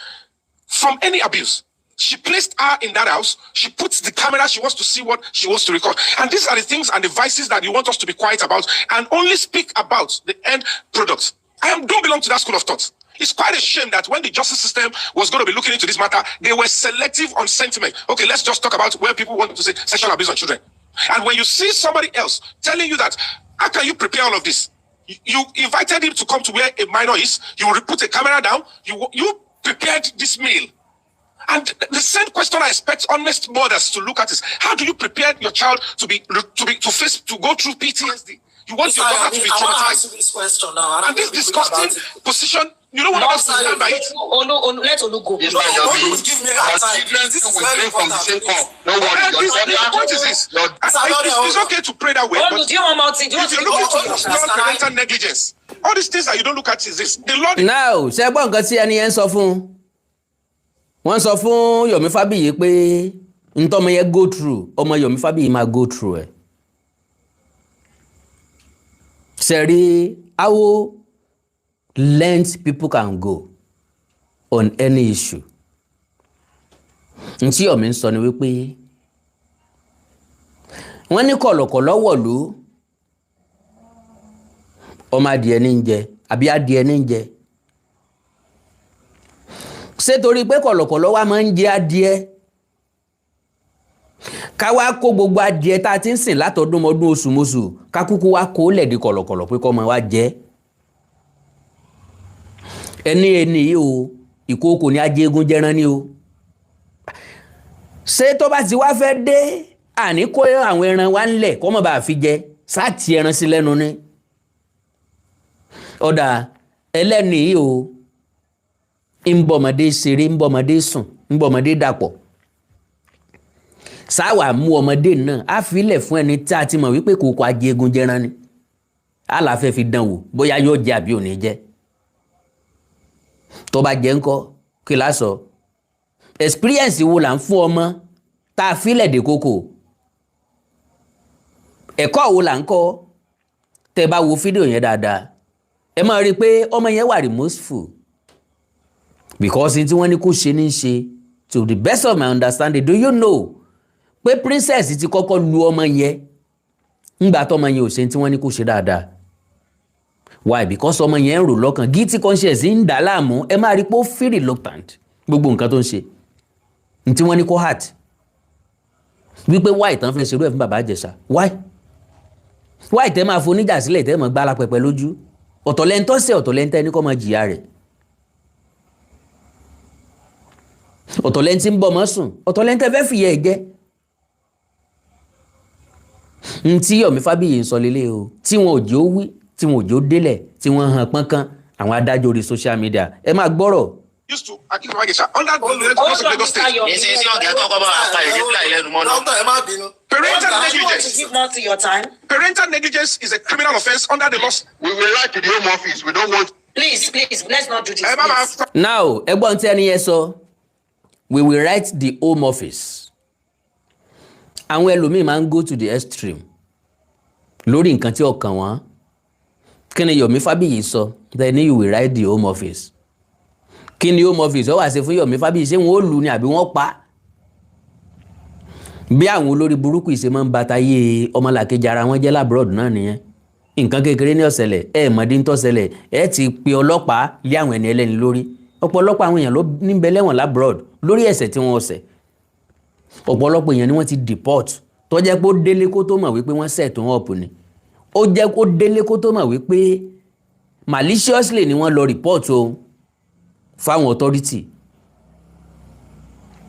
from any abuse. She placed her in that house. She puts the camera. She wants to see what she wants to record. And these are the things and the vices that you want us to be quiet about and only speak about the end product. Don't belong to that school of thought. It's quite a shame that when the justice system was going to be looking into this matter, they were selective on sentiment. Okay, let's just talk about where people want to say sexual abuse on children. And when you see somebody else telling you that, how can you prepare all of this? You invited him to come to where a minor is. You put a camera down. You prepared this meal. And the same question I expect honest mothers to look at is, how do you prepare your child to go through PTSD? You want your daughter to be traumatized. I want to ask you this question now. And this disgusting position, you don't want us to stand by it. Let Olu go. Give me a hard time. This is very important. What is this? It's okay to pray that way. Olu, do you want more thing? Do you want If to you look go into parental negligence, all these things that you don't look at is this. The Lord. Now, ṣé gbọ́ nǹkan tí ẹni yẹn ń sọ fún? Wọ́n sọ fún Yomi Fabiyi pé ntọ́mọ yẹn go through, ọmọ Yomi Fabiyi máa go through ẹ̀. Seri, how length people can go on any issue. Ntí Yomi ń sọ ni wípé wọ́n ní kọ̀lọ̀kọ̀lọ̀ wọ̀lú ọmọ adìẹ ní ń jẹ àbí adìẹ ní ń jẹ. Ṣé torí pé kọ̀lọ̀kọ̀lọ̀ wa máa ń jẹ adìẹ ká wá kó gbogbo adìẹ tá ti ń sìn látọdún mọ́dún oṣù mọ́ṣù ká kúkú wá kó lẹ̀dí kọ̀lọ̀kọ̀lọ̀ pé kó máa wá jẹ. Ẹni yìí o ìkookò ní ajégun jẹran ni o. Ṣé tó bá ti wá fẹ́ dé àní kó àwọn ẹran wa ńlẹ̀ kó má bàa fi jẹ sáàtì ẹran sí lẹ́nu ni. Ọ̀dà ẹlẹ́ni yìí o ń bọ̀mọdé ṣeré ń bọ̀mọdé sùn ń bọ̀mọdé dàpọ̀. Sáwà mú ọmọdé náà á filẹ̀ fún ẹni tí a ti mọ̀ wípé kòkò ajégun jẹran ni. Àlàáfẹ́ fi dán wò bóyá yóò jẹ àbí ò ní jẹ. Tó bá jẹ ńkọ́ kí la sọ? Experience wo là ń fún ọmọ tá a filẹ̀ dé kókò? Ẹ̀kọ́ wo là ń kọ́? Tẹ́ bá wo fídíò yẹn dáadáa ẹ máa rí pé ọmọ yẹn wà remorseful because tí wọ́n ní kó ṣe ní ṣe. To the best of my understanding, do you know pé princess ti kọ́kọ́ lu ọmọ yẹn ńgbà tó ọmọ yẹn ò ṣe tí wọ́n ní kó ṣe dáadáa. Why? Because ọmọ yẹn ń rò lọ́kàn guilty conscience ń dà láàmú. Ẹ máa rí pé ó feel reluctant gbogbo nǹkan tó ń ṣe tí wọ́n ní kó heart wípé why tán fẹ́ ṣerú ẹ̀ fún bàbá Ìjẹ̀ṣà. Why tẹ́ máa foníjà sílẹ̀ tẹ́ máa gbá lápẹpẹ lójú. Ọ̀tọ̀lẹ́ntọ́sẹ̀ ọ̀tọ̀lẹ́ntẹ́ ní kó máa jìyà rẹ̀. Ọ̀tọ̀lẹ́ntí ń bọ̀ mọ́ sùn ọ̀tọ̀lẹ́ntẹ́ fẹ́ fìyà ẹ̀ jẹ. Ntí Yomi Fabiyi ń sọ lélẹ̀ o tí wọn ò jẹ́ ó wí tí wọn ò jẹ́ ó délẹ̀ tí wọ́n hàn pọ́nkán àwọn adájọ́ orí social media. Ẹ máa gbọ́rọ̀. Used to accuse Baba Ijesha under the Lagos State. Parental negligence is a criminal offense under the law. We will write to the Home Office. We don't want. Please, let's not do this. Now, ẹgbọ́n tí ẹni yẹn sọ, we will write the Home Office. àwọn ẹlòmíì máa ń go to the extreme lórí nǹkan tí ọkàn wọn. Kí ni Yomi Fabiyi sọ? Then you will write the home office. Kí ni home office ó wá ṣe fún Yomi Fabiyi? Ṣé wọn ó lù ní àbí wọ́n pa? Bí àwọn olórí burúkú ìṣe máa ń bàtàyé ọmọlàkejì ara wọn jẹ́ labroad náà nìyẹn. Nǹkan kékeré ní ọ̀sẹ̀lẹ̀ mọ̀dí ń tọ́sẹ̀lẹ̀ ti pe ọlọ́pàá lé àwọn ẹni ẹlẹ́ni lórí. Ọ̀pọ̀lọpọ̀ àwọn èèyàn ló níbẹ̀ lẹ́wọ̀n labroad lórí ẹ̀ṣẹ̀ tí wọ́n ṣẹ̀. Ọ̀pọ̀lọpọ̀ èèyàn ni wọ́n ti deport tó jẹ́ pé ó délé kó tó mọ̀ wípé wọ́n set wọn up ni. Ó jẹ́ kó délé kó tó mọ̀ wípé maliciously ni wọ́n lọ report o fáwọn authority.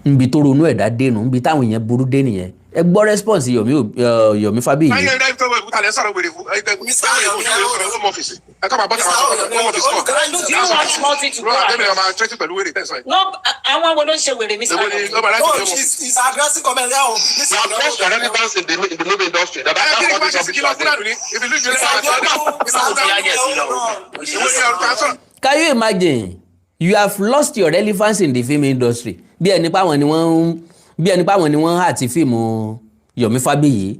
Nbi tó ronú ẹ̀dá dénú, nbi táwọn èèyàn burú dé nìyẹn. Ẹ gbọ́ response Yomi Fabiyi. No, àwọn wo ló ń ṣe wèrè, Mr. He's addressing comment now. The relevance in the movie industry. Can you imagine? You have lost your relevance in the film industry. Bí ẹni pa wọ́n ni wọ́n àti fíìmù Yomi Fabiyi.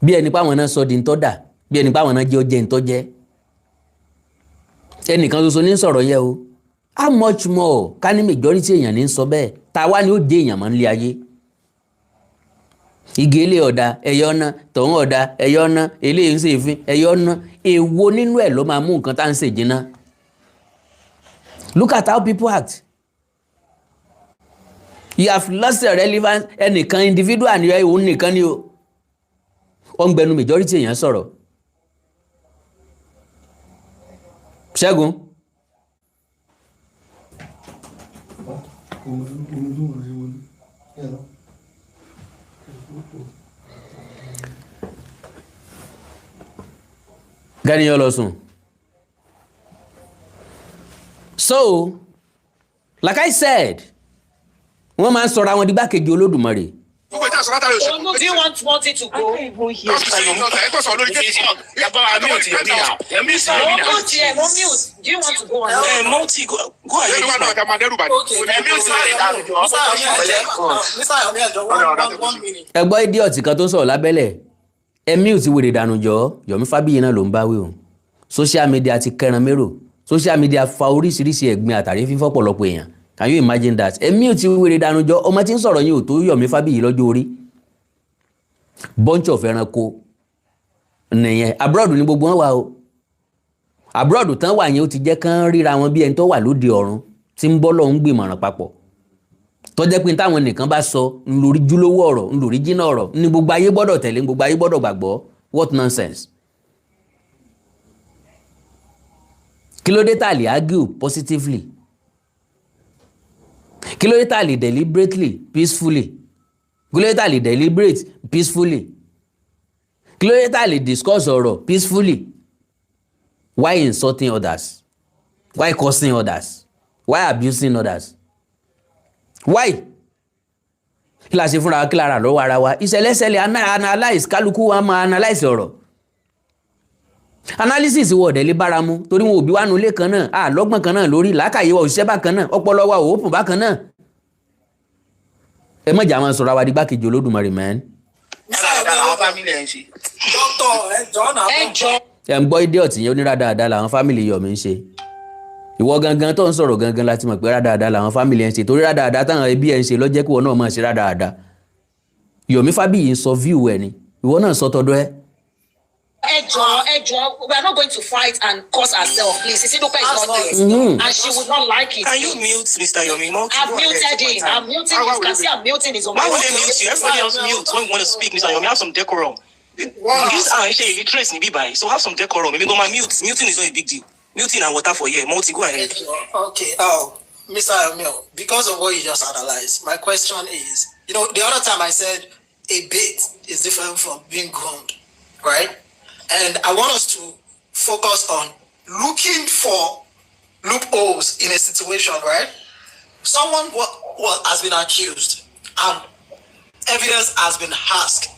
Bí ẹni pa wọ́n náà sọ di ntọ́dà. Bí ẹni pa wọ́n náà jẹ́ ọjẹ́ ntọ́jẹ́. Ẹnìkan ṣoṣo ní sọ̀rọ̀ yẹ o. How much more ká ní majority èèyàn ní sọ bẹ́ẹ̀? Ta wá ni ó dé èèyàn mọ́ nílé ayé? Igi ilé ọ̀dà ẹ̀yọ́ ná, tọ̀hún ọ̀dà ẹ̀yọ́ ná, eléyìí ń ṣe ìfín ẹ̀yọ́ ná. Èwo nínú ẹ̀ ló máa mú nǹkan tá à ń ṣe jìnnà? Look at how people act. You have lost your relevance. Ẹnìkan individual ni òun nìkan ni o. Ó ń gbẹnu majority èèyàn sọ̀rọ̀. Ṣẹ́gun. Gani yọ lọ sùn. So, like I said, wọ́n máa ń sọ̀rọ̀ àwọn dígbàkejì Olódùmarè. Do you want it to go? Do you want to go on? Multi, go ahead. Ẹ gbọ́ idiot kan tó ń sọ̀rọ̀ lábẹ́lẹ̀. Ẹ̀mí ò ti wèrè dànù jọ. Yomi Fabiyi náà ló ń báwí o. Social media ti kẹran mérò. Social media fa oríṣiríṣi ẹ̀gbin àtàrí fífọ́ pọ̀lọpọ̀ èèyàn. Can you imagine that? Ẹ̀mí ò ti wèrè dànù jọ. Ọmọ tí ń sọ̀rọ̀ yín ò tó Yomi Fabiyi lọ́jọ́ orí. Bunch of ẹranko nìyẹn. Abroad ni gbogbo wọn wà o. Abroad tán wà yẹn ó ti jẹ́ kán ríra wọn bí ẹni tó wà lóde ọ̀run tí ń bọ́ lọ́hún ń gbìmọ̀ràn papọ̀. Tó jẹ́ pé táwọn nìkan bá sọ ńlórí júlówó ọ̀rọ̀ ńlórí jìnnà ọ̀rọ̀ ní gbogbo ayé gbọ́dọ̀ tẹ̀lé gbogbo ayé gbọ́dọ̀ gbàgbọ́. What nonsense. Kí ló dé tá lè argue positively? Kí ló dé tá lè deliberately peacefully? Kí ló dé tá lè deliberate peacefully? Kí ló dé tá lè discuss ọ̀rọ̀ peacefully? Why insulting others? Why cursing others? Why abusing others? Why? Kí la ṣe fúnra wa kí la rà lọ́wọ́ ara wa? Ìṣẹ̀lẹ̀ṣẹ̀lẹ̀ analyze kálukú wa máa analyze ọ̀rọ̀. Analysis wọ̀ dẹ̀ lé bára mu torí wọn ò bí wá nu ilé kan náà lọ́gbọ̀n kan náà lórí làákàyè wa òṣìṣẹ́ bákan náà ọpọlọ wa ò open bákan náà. Ẹ mọ̀jà máa sọ̀rọ̀ àwa di gbákejì Olódùmarè mẹ́rin. Ẹ ń gbọ́ idiot yẹn oníradàáda làwọn fámìlì Yomi ń ṣe. Ìwọ gangan tó ń sọ̀rọ̀ gangan láti mọ̀ pé rádáadáa làwọn fámìlì ẹ̀ ń ṣe torí rádáadáa táwọn ẹbí ẹ̀ ń ṣe lọ́jẹ́ kí ìwọ náà máa ṣe rádáadáa. Yomi Fabiyi ń sọ view ẹ̀ ni ìwọ náà sọ tọdọ ẹ. We are not going to fight and curse ourselves, please. Isidoka is not there, and she would not like it. Can you mute Mr. Yomi? I've muted him. I'm muting him. You can see I'm muting his own. Why would they mute you? Everybody else mute when you want to speak, Mr. Yomi. Have some decorum. These are actually trace in Bibai, so have some decorum. Maybe go my mute. Muting is not a big deal. Muting and water for here. Multi, go ahead. Okay. Mr. Yomi, because of what you just analyzed, my question is, the other time I said a bait is different from being groomed, right? And I want us to focus on looking for loopholes in a situation, right? Someone has been accused and evidence has been asked.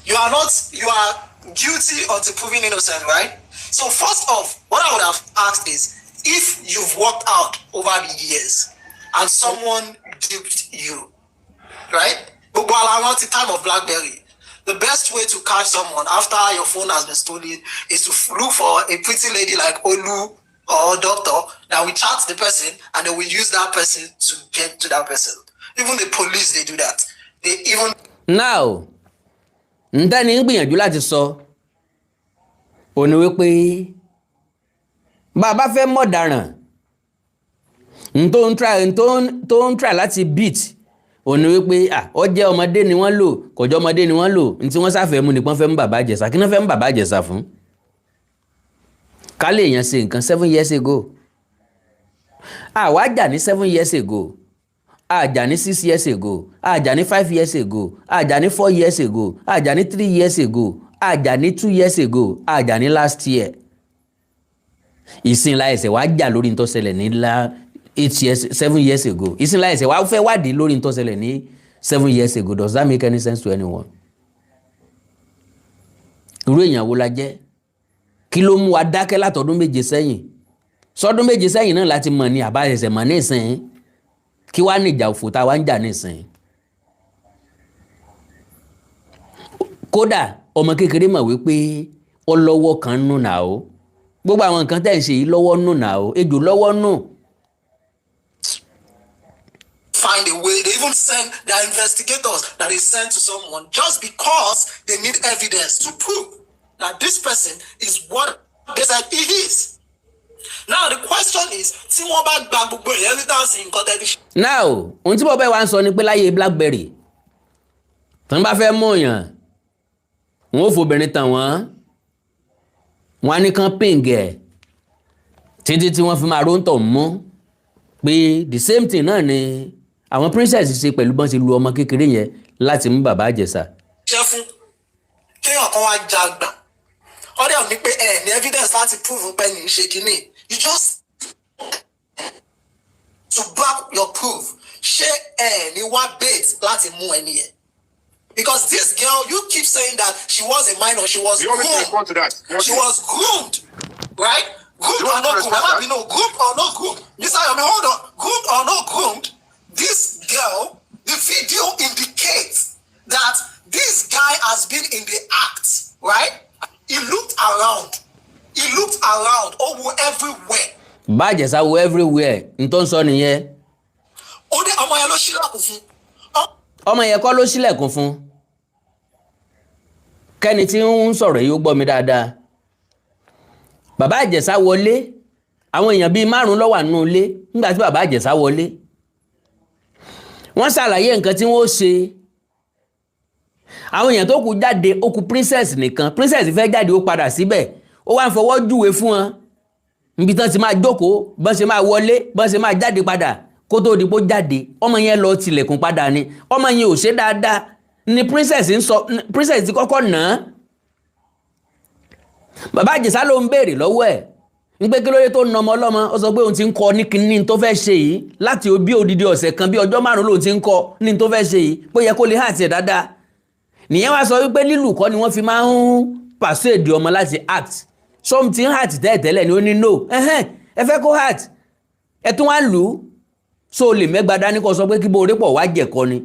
You are guilty until proven innocent, right? So first off, what I would have asked is, if you've worked out over the years and someone duped you, right? the time of BlackBerry. The best way to catch someone after your phone has been stolen is to look for a pretty lady like Olu or doctor that will chat the person and they will use that person to get to that person. Even the police, they do that. They even... Now, ntẹ́ni ń gbìyànjú láti sọ òní wípé bàbá fẹ́ mọ̀dàràn tó ń try láti beat òní wípé ó jẹ́ ọmọdé ni wọ́n lò kọjọ́ ọmọdé ni wọ́n lò ntí wọ́n sáfẹ́ mú nìkan fẹ́ mú bàbá Ìjẹ̀ṣà kí wọ́n fẹ́ mú bàbá Ìjẹ̀ṣà fún ká lè yàn ṣe nǹkan 7 years ago àwa jà ní 7 years ago àjà ní 6 years ago àjà ní 5 years ago àjà ní 4 years ago àjà ní 3 years ago àjà ní 2 years ago àjà ní last year ìsìnlá ẹsẹ̀ wá jà lórí tó ṣẹlẹ̀ ní 7 years ago ìsìnlá ẹsẹ̀ wá fẹ́ wádìí lórí tó ṣẹlẹ̀ ní 7 years ago. Does that make any sense to anyone? irú èèyàn wo la jẹ́ kí ló mú wa dákẹ́ látọdún 7 sẹ́yìn sọdún 7 sẹ́yìn náà láti mọ̀ ní àbá ẹsẹ̀ mọ̀ ní ìsìn kí wá ní ìjà òfò tá wá ń jà ní ìsìn. Kódà ọmọ kékeré mọ̀ wípé ó lọ́wọ́ kan nù náà o gbogbo àwọn nǹkan tẹ́ ń ṣe yìí lọ́wọ́ nù náà o ejò lọ́wọ́ nù. Find a way. They even send their investigators that they send to someone just because they need evidence to prove that this person is what they said he is. Now the question is, tí wọ́n bá gba gbogbo evidence in court edition. Now, ohun tí mo bẹ̀ wá ń sọ ni pé láyé BlackBerry tán bá fẹ́ mú yàn wọ́n ò fobìnrin tàn wọ́n á ní kán píǹgẹ̀ títí tí wọ́n fi máa róńtọ̀ mú pé the same thing náà ni àwọn princess ṣe pẹ̀lú bọ́n ṣe lu ọmọ kékeré yẹn láti mú bàbá Ìjẹ̀ṣà. ṣé fún kéèyàn kan wá jagbà ọdẹ ò ní pé ẹ ní evidence láti prove pé ní ṣe kínní you just to back your proof ṣé ẹ ní wá bait láti mú ẹni yẹn because this girl you keep saying that she was a minor she was groomed she was groomed right groomed or not groomed groomed or not groomed Mr. Yomi hold on groomed or not groomed this girl the video indicates that this guy has been in the act right. He looked around over everywhere. Bá Ìjẹ̀ṣà wo everywhere n tó ń sọ nìyẹn. Ó dé ọmọ yẹn ló ṣílẹ̀kùn fún. Ọmọ yẹn kọ́ ló ṣílẹ̀kùn fún. Kẹ́ni tí ń sọ̀rọ̀ yìí ó gbọ́ mi dáadáa. Bàbá Ìjẹ̀ṣà wọlé àwọn èèyàn bíi 5 ló wà nínú ilé nígbà tí bàbá Ìjẹ̀ṣà wọlé. Wọ́n ṣàlàyé nǹkan tí wọ́n ṣe. Àwọn èèyàn tó kù jáde ó kù princess nìkan princess fẹ́ jáde ó padà síbẹ̀ ó wá ń fọwọ́ júwe fún wọn níbi tán ti máa jókòó bọ́n ṣe máa wọlé bọ́n ṣe máa jáde padà kó tó di pó jáde ọmọ yẹn lọ tilẹ̀kùn padà ni ọmọ yẹn ò ṣe dáadáa ni princess ń sọ princess ti kọ́kọ́ nà án bàbá Ìjẹ̀ṣà ló ń béèrè lọ́wọ́ ẹ̀ ń pé kí lóye tó na ọmọ ọlọ́mọ ó sọ pé òun ti ń kọ́ ní kinní tó fẹ́ ṣe yìí láti bí odidi ọ̀sẹ̀ kan bí ọjọ́ 5 lòun ti ń kọ́ ní tó fẹ́ ṣe yìí pé yẹ kó lè hàn tiẹ̀ dáadáa nìyẹn wá sọ wípé lílù kọ́ ni wọ́n fi máa ń persuade ọmọ láti act some ti ń heart tẹ́ẹ̀tẹ́lẹ̀ ni ó ní no ẹ fẹ́ kó heart ẹ tún wá lù ú so lè mẹ́gbàá dání kó sọ pé kí bóore pọ̀ wá jẹ̀kọ́ ni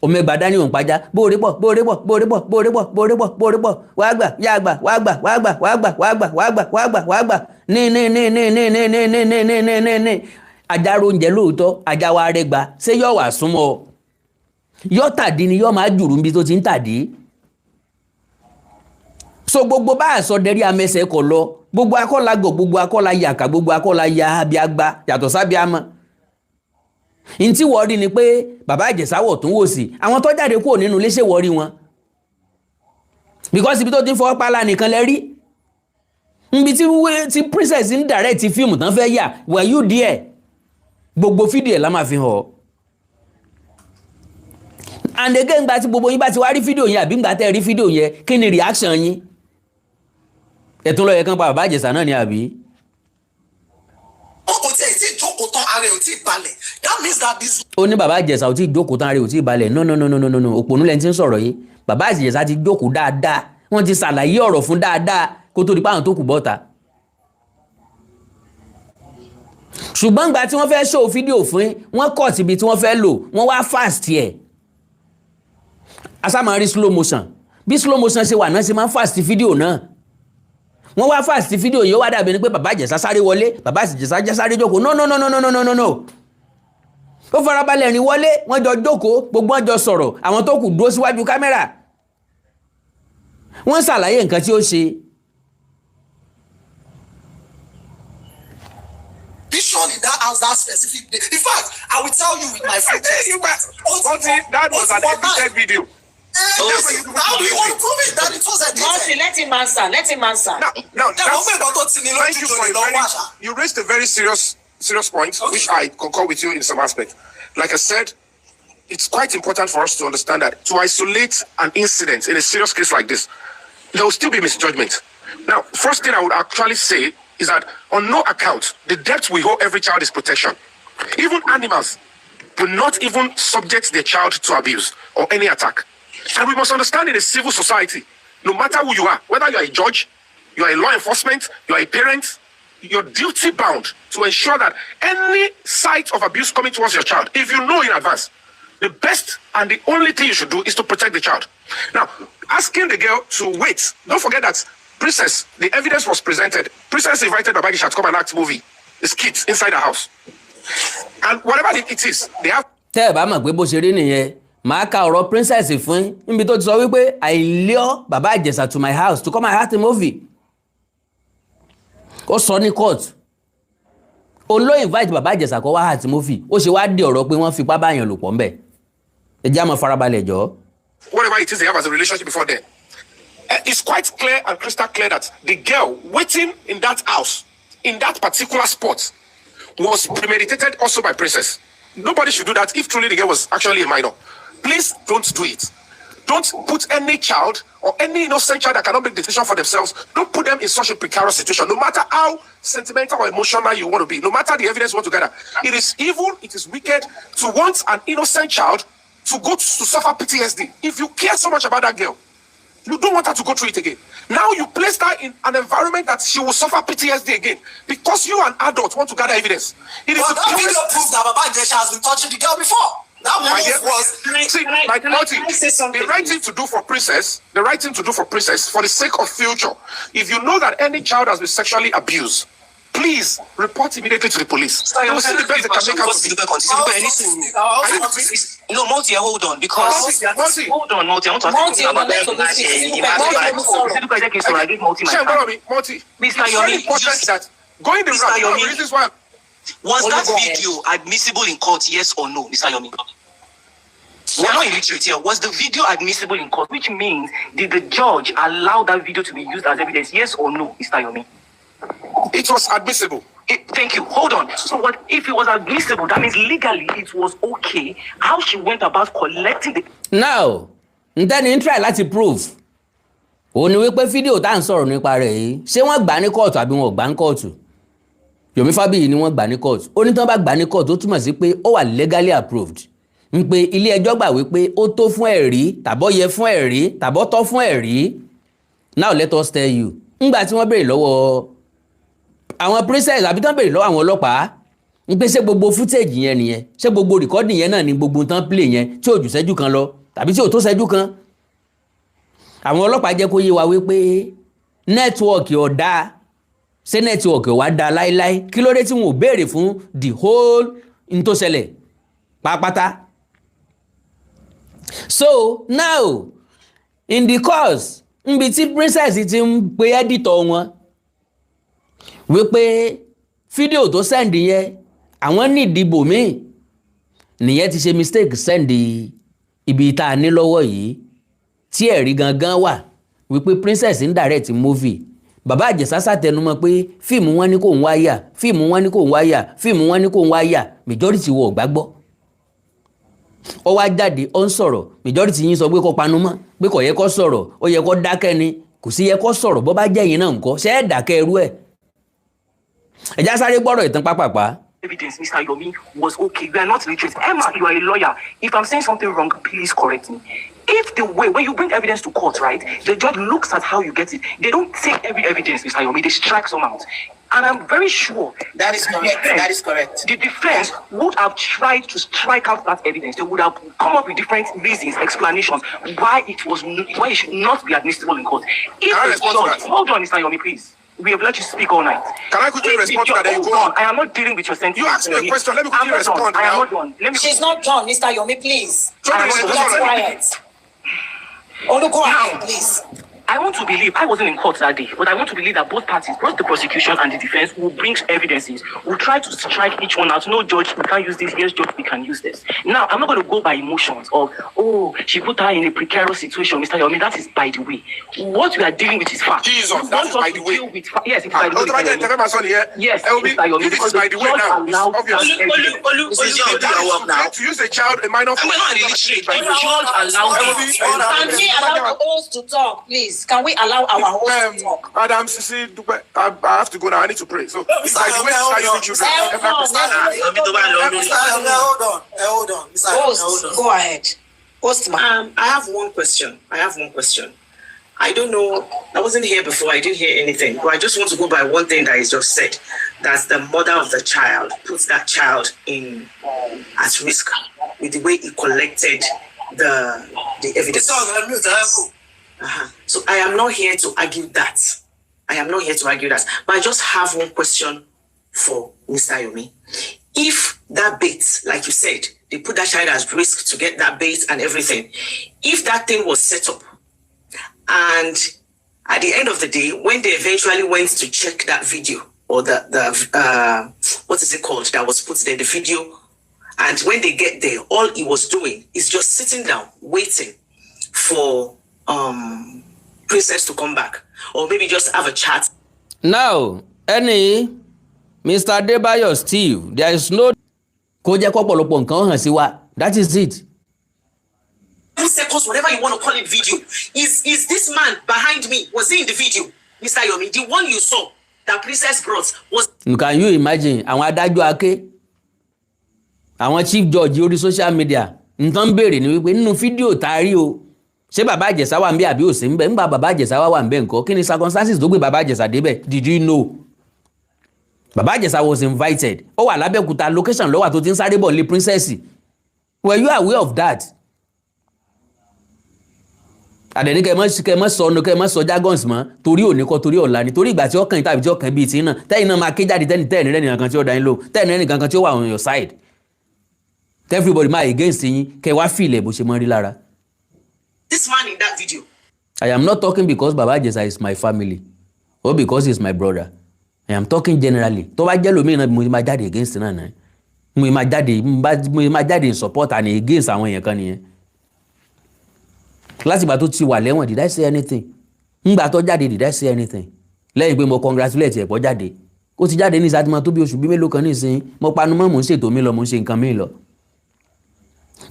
o mẹ́gbàá dání òun pàjá bóore pọ̀ bóore pọ̀ bóore pọ̀ bóore pọ̀ bóore pọ̀ bóore pọ̀ wàá gbà yá gbà wàá gbà wàá gbà wàá gbà wàá gbà wàá gbà wàá gbà wàá gbà ní ajá oúnjẹ lóòótọ́ ajá wa rẹ̀ gbà ṣé yóò wà súnmọ́ ọ yóò tàdí ni yóò máa jùrù níbi tó ti ń tàdí so gbogbo bá àsọdẹrí amẹsẹ kọ lọ gbogbo akọ́lagọ̀ gbogbo akọ́layàkà gbogbo akọ́laya abiagba yàtọ̀ sábíàmọ́ ntí wọ́n rí ni pé bàbá Ìjẹ̀ṣà wọ̀ tún wò sí àwọn tó jáde kúrò nínú ilé ṣe wọ́n rí wọn because ibi tó ti ń fọwọ́ pálá nìkan lẹ rí níbi tí princess ń direct fíìmù tán fẹ́ yà were you there gbogbo fídíò ẹ̀ la máa fi hàn ọ́ and again gba tí gbogbo yín bá ti wá rí fídíò yẹn àbí gbà tẹ́ rí fídíò yẹn kí ni reaction yín ẹ̀tún lọ́yẹ̀ kan pa bàbá Ìjẹ̀ṣà náà ni àbí. ó ti ẹ̀ tí ìjókòó tán ara ẹ̀ ò tí ì balẹ̀ that means that this. ó ní bàbá Ìjẹ̀ṣà ò tí ì jókòó tán ara ẹ̀ ò tí ì balẹ̀ no òpònú lẹ́ni tí ń sọ̀rọ̀ yìí bàbá Ìjẹ̀ṣà ti jókòó dáadáa wọ́n ti ṣàlàyé ọ̀rọ̀ fún dáadáa kó tó di páwọn tó kù bọ́ta. ṣùgbọ́n ìgbà tí wọ́n fẹ́ show fídíò fún wọ́n kọ̀ síbi tí wọ́n fẹ́ lò wọ́n wá fast ẹ̀ asá máa rí slow motion bí slow motion ṣe wà náà ṣe máa ń fast fídíò náà wọ́n wá fast fídíò yìí ó wá dàbí ni pé bàbá Ìjẹ̀ṣà sáré wọlé bàbá Ìjẹ̀ṣà sáré jókòó no ó farabalẹ̀ rìn wọlé wọ́n jọ jókòó gbogbo wọn jọ sọ̀rọ̀ àwọn tó kù dúró síwájú kámẹ́rà wọ́n ṣàlàyé nǹkan tí ó ṣe. Surely that has that specific day. In fact, I will tell you with my friends. That was an edited video. How do you want to prove it that it was edited? Let him answer. Now, thank you for you raised a very serious point, which I concur with you in some aspect. Like I said, it's quite important for us to understand that to isolate an incident in a serious case like this, there will still be misjudgment. Now, first thing I would actually say is that on no account, the debt we owe every child is protection. Even animals will not even subject their child to abuse or any attack. And we must understand in a civil society, no matter who you are, whether you are a judge, you are a law enforcement, you are a parent, you're duty bound to ensure that any sight of abuse coming towards your child, if you know in advance, the best and the only thing you should do is to protect the child. Now, asking the girl to wait, don't forget that Princess, the evidence was presented. Princess invited Baba Ijesa to come and act movie. It's kids inside the house. And whatever it is, they have... tẹ́ ẹ bá mọ̀ pé bó ṣe rí nìyẹn màá ka ọ̀rọ̀ Princess fún níbi tó ti sọ wípé I lure Baba Ijesa to my house to come and act a movie. Ó sọ ní court. Ó ló invite Baba Ijesa kó wá act movie. Ó ṣe wá di ọ̀rọ̀ pé wọ́n fipá báyàn lò pọ̀ ńbẹ̀. Ẹ jẹ́ á máa farabalẹ̀ jọ̀ọ́. Whatever it is they have as a relationship before then. It's quite clear and crystal clear that the girl waiting in that house, in that particular spot, was premeditated also by Princess. Nobody should do that if truly the girl was actually a minor. Please don't do it. Don't put any child or any innocent child that cannot make decision for themselves, don't put them in such a precarious situation, no matter how sentimental or emotional you want to be, no matter the evidence you want to gather. It is evil, it is wicked to want an innocent child to go to suffer PTSD. If you care so much about that girl, you don't want her to go through it again. Now you place her in an environment that she will suffer PTSD again because you an adult want to gather evidence. It is but that video proves that Baba Ijesa has been touching the girl before. That was... See, the right thing to do for Princess, for the sake of future, if you know that any child has been sexually abused, please report immediately to the police. You will see the best they can make out of it. No, Monty, hold on, because hold on, Monty. I want to Monty, Mr. Yomi, that going the route, reasons why. Was that video admissible in court, yes or no, Mr. Yomi? We're not illiterate here. Was the video admissible in court, which means did the judge allow that video to be used as evidence, yes or no, Mr. Yomi? It was admissible. Thank you. Hold on. So what if it was admissible? That means legally it was okay. How she went about collecting the... Now, ntẹ́ni ń try láti prove. Ó ní wípé fídíò tá à ń sọ̀rọ̀ nípa rẹ̀ yìí, ṣé wọ́n gbà ní kóòtù àbí wọn ò gbà ní kóòtù? Yomi Fabiyi ni wọ́n gbà ní kóòtù. Ó ní tán bá gbà ní kóòtù ó túmọ̀ sí pé ó wà legally approved. Ń pé ilé ẹjọ́ gbà wípé ó tó fún ẹ̀rí, tàbọ́ yẹ fún ẹ̀rí, tàbọ́ tọ́ fún ẹ̀rí. Now let us tell you. Ńgbà tí wọ́n béèrè lọ́wọ́ àwọn Princess àbí tán béèrè lọ́wọ́ àwọn ọlọ́pàá ń pé ṣé gbogbo footage yẹn nìyẹn, ṣé gbogbo recording yẹn náà ni gbogbo tán play yẹn tí ò jù ṣẹ́jú kan lọ tàbí tí ò tó ṣẹ́jú kan. Àwọn ọlọ́pàá jẹ́ kó yé wa wípé nẹ́tíwọ̀kì ọ̀dà ṣé nẹ́tíwọ̀kì wá da láíláí kí ló dé tí wọn ò béèrè fún the whole n tó ṣẹlẹ̀ pápátá. So now in the course nbi tí Princess ti ń pe editor wọn wípé fídíò tó send yẹn àwọn ní ìdìbò míì nìyẹn ti ṣe mistake send ibi tá a ní lọ́wọ́ yìí tí ẹ̀rí gangan wà wípé Princess ń direct movie. Bàbá Ìjẹ̀ṣà ṣàtẹnumọ́ pé fíìmù wọn ní kò ń wáyà, fíìmù wọn ní kò ń wáyà, fíìmù wọn ní kò ń wáyà, majority wọ gbàgbọ́. Ó wá jáde ó ń sọ̀rọ̀, majority yín sọ pé kó panu mọ́, pé kò yẹ kó sọ̀rọ̀, ó yẹ kó dákẹ́ ni, kò sí yẹ kó sọ̀rọ̀ bó bá jẹ́ yín náà ńkọ́, ṣé ẹ dákẹ́ irú ẹ̀. Ẹ já sáré gbọ́rọ̀ ìtàn pápápá. Evidence, Mr. Yomi, was okay. We are not literate. Emma, you are a lawyer. If I'm saying something wrong, please correct me. if the way when you bring evidence to court, right, the judge looks at how you get it. They don't take every evidence, Mr. Yomi. They strike some out. And I'm very sure That is correct. That is correct. the defense would have tried to strike out that evidence. They would have come up with different reasons, explanations why it should not be admissible in court. If Can I the respond to judge, that? hold on, Mr. Yomi, please. We have let you speak all night. Can I quickly respond to that? Then you go on. I am not dealing with your sentence. You asked me a question. Let me I'm quickly not respond. done. I am now. not done. Let me. She's not done, Mr. Yomi, please. So I this is want to just Get what I- quiet. Olu, go ahead, please. I want to believe, I wasn't in court that day, but I want to believe that both parties, both the prosecution and the defense, will bring evidences, will try to strike each one out. No, judge, we can't use this. Yes, judge, we can use this. Now, I'm not going to go by emotions of, oh, she put her in a precarious situation, Mr. Yomi. That is by the way. What we are dealing with is fact. Jesus, You that is want by us the to way. deal with yes, it's by the way. Don't write Mr. that Yomi. my son here. Yes, LB, Mr. Yomi, this because is by the way judge now. It's allowed obvious. that evidence. To use a child, a minor. And we're not illiterate. The judge allowed it. Can we allow the host to talk, please? Can we allow our host to talk? Madam Sisi, I have to go now. I need to pray. So it's like the way to start using children. Hold on. Host, go ahead. Host, ma'am. I have one question. I don't know. I wasn't here before. I didn't hear anything. But I just want to go by one thing that is just said. That the mother of the child puts that child in at risk with the way he collected the evidence. So I am not here to argue that. But I just have one question for Mr. Yomi. If that bait, like you said, they put that child at risk to get that bait and everything. If that thing was set up, and at the end of the day, when they eventually went to check that video or the what is it called that was put there, the video, and when they get there, all he was doing is just sitting down, waiting for Princess to come back, or maybe just have a chat. Now, Mr. Adebayo Steve, there is no kó jẹ́ kọ́pọ̀lọpọ̀ nǹkan hàn sí wa. That is it. 2 seconds, whatever you want to call it, video. Is this man behind me? Was he in the video, Mr. Yomi? The one you saw that Princess brought was. Can you imagine àwọn adájọ́ ake àwọn chief judge orí social media nǹkan béèrè ni wípé nínú fídíò tá a rí o ṣé bàbá Ìjẹ̀ṣà wà ńbẹ̀ àbí ò sí ńbẹ̀ ńgbà bàbá Ìjẹ̀ṣà wà ńbẹ̀ ńkọ́ kí ni circumstances tó gbé bàbá Ìjẹ̀ṣà débẹ̀? Did you know? Bàbá Ìjẹ̀ṣà was invited. Ó wà lábẹ́òkúta location ló wà tó ti ń sáré bọ̀ lé princess. Were you aware of that? Àdẹ̀ní kẹ́ mọ́ sọ jargons mọ́ torí òní kọ́ torí ọ̀la ni torí ìgbà tí ọkàn yìí tàbí tí ọkàn bíi ti náà tẹ́yìn náà máa ké jáde tẹ́yìn rẹ̀ nìkan tí ó dá yín lò tẹ́yìn rẹ̀ nìkan tí ó wà on your side. Everybody máa against yín kẹ́ wá fìlẹ̀ bó ṣe mọ́ rí lára. This man in that video. I am not talking because Baba Ijesa is my family or because he is my brother. I am talking generally. Tó bá jẹ́ lómi náà mo máa jáde against náà náà. Mo máa jáde in support and against àwọn èèyàn kan nìyẹn. Láti ìgbà tó ti wà lẹ́wọ̀n, did I say anything? Ńgbà tó jáde, did I say anything? Lẹ́yìn pé mo congratulate ẹ̀ pọ̀ jáde. Ó ti jáde ní ìsàtìmọ̀ tó bí oṣù bí mélòó kan nísìnyí. Mo panu mọ́ mò ń ṣètò mi lọ, mò ń ṣe nǹkan mi lọ.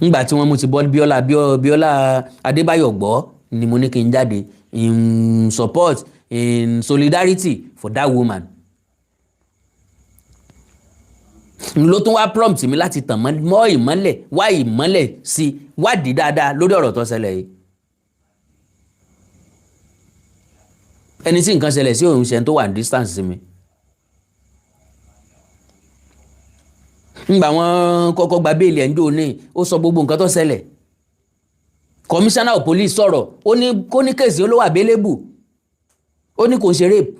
Ńgbà tí wọ́n mú ti Bíọ́lá Adébáyọ̀ gbọ́ ni mo ní kí n jáde in support, in solidarity for that woman. Ló tún wá prompt mi láti tàn mọ́ ìmọ́lẹ̀, wá ìmọ́lẹ̀ sí wádìí dáadáa lórí ọ̀rọ̀ tó ṣẹlẹ̀ yìí. Ẹni tí nǹkan ṣẹlẹ̀ sí òun ṣe tó wà ní distance sí mi. Ńgbà wọ́n kọ́kọ́ gba béèlì ẹ̀ ń jò ní ó sọ gbogbo nǹkan tó ṣẹlẹ̀. Commissioner of police sọ̀rọ̀ ó ní kó ní kéèsì olówó available ó ní kò ń ṣe rape.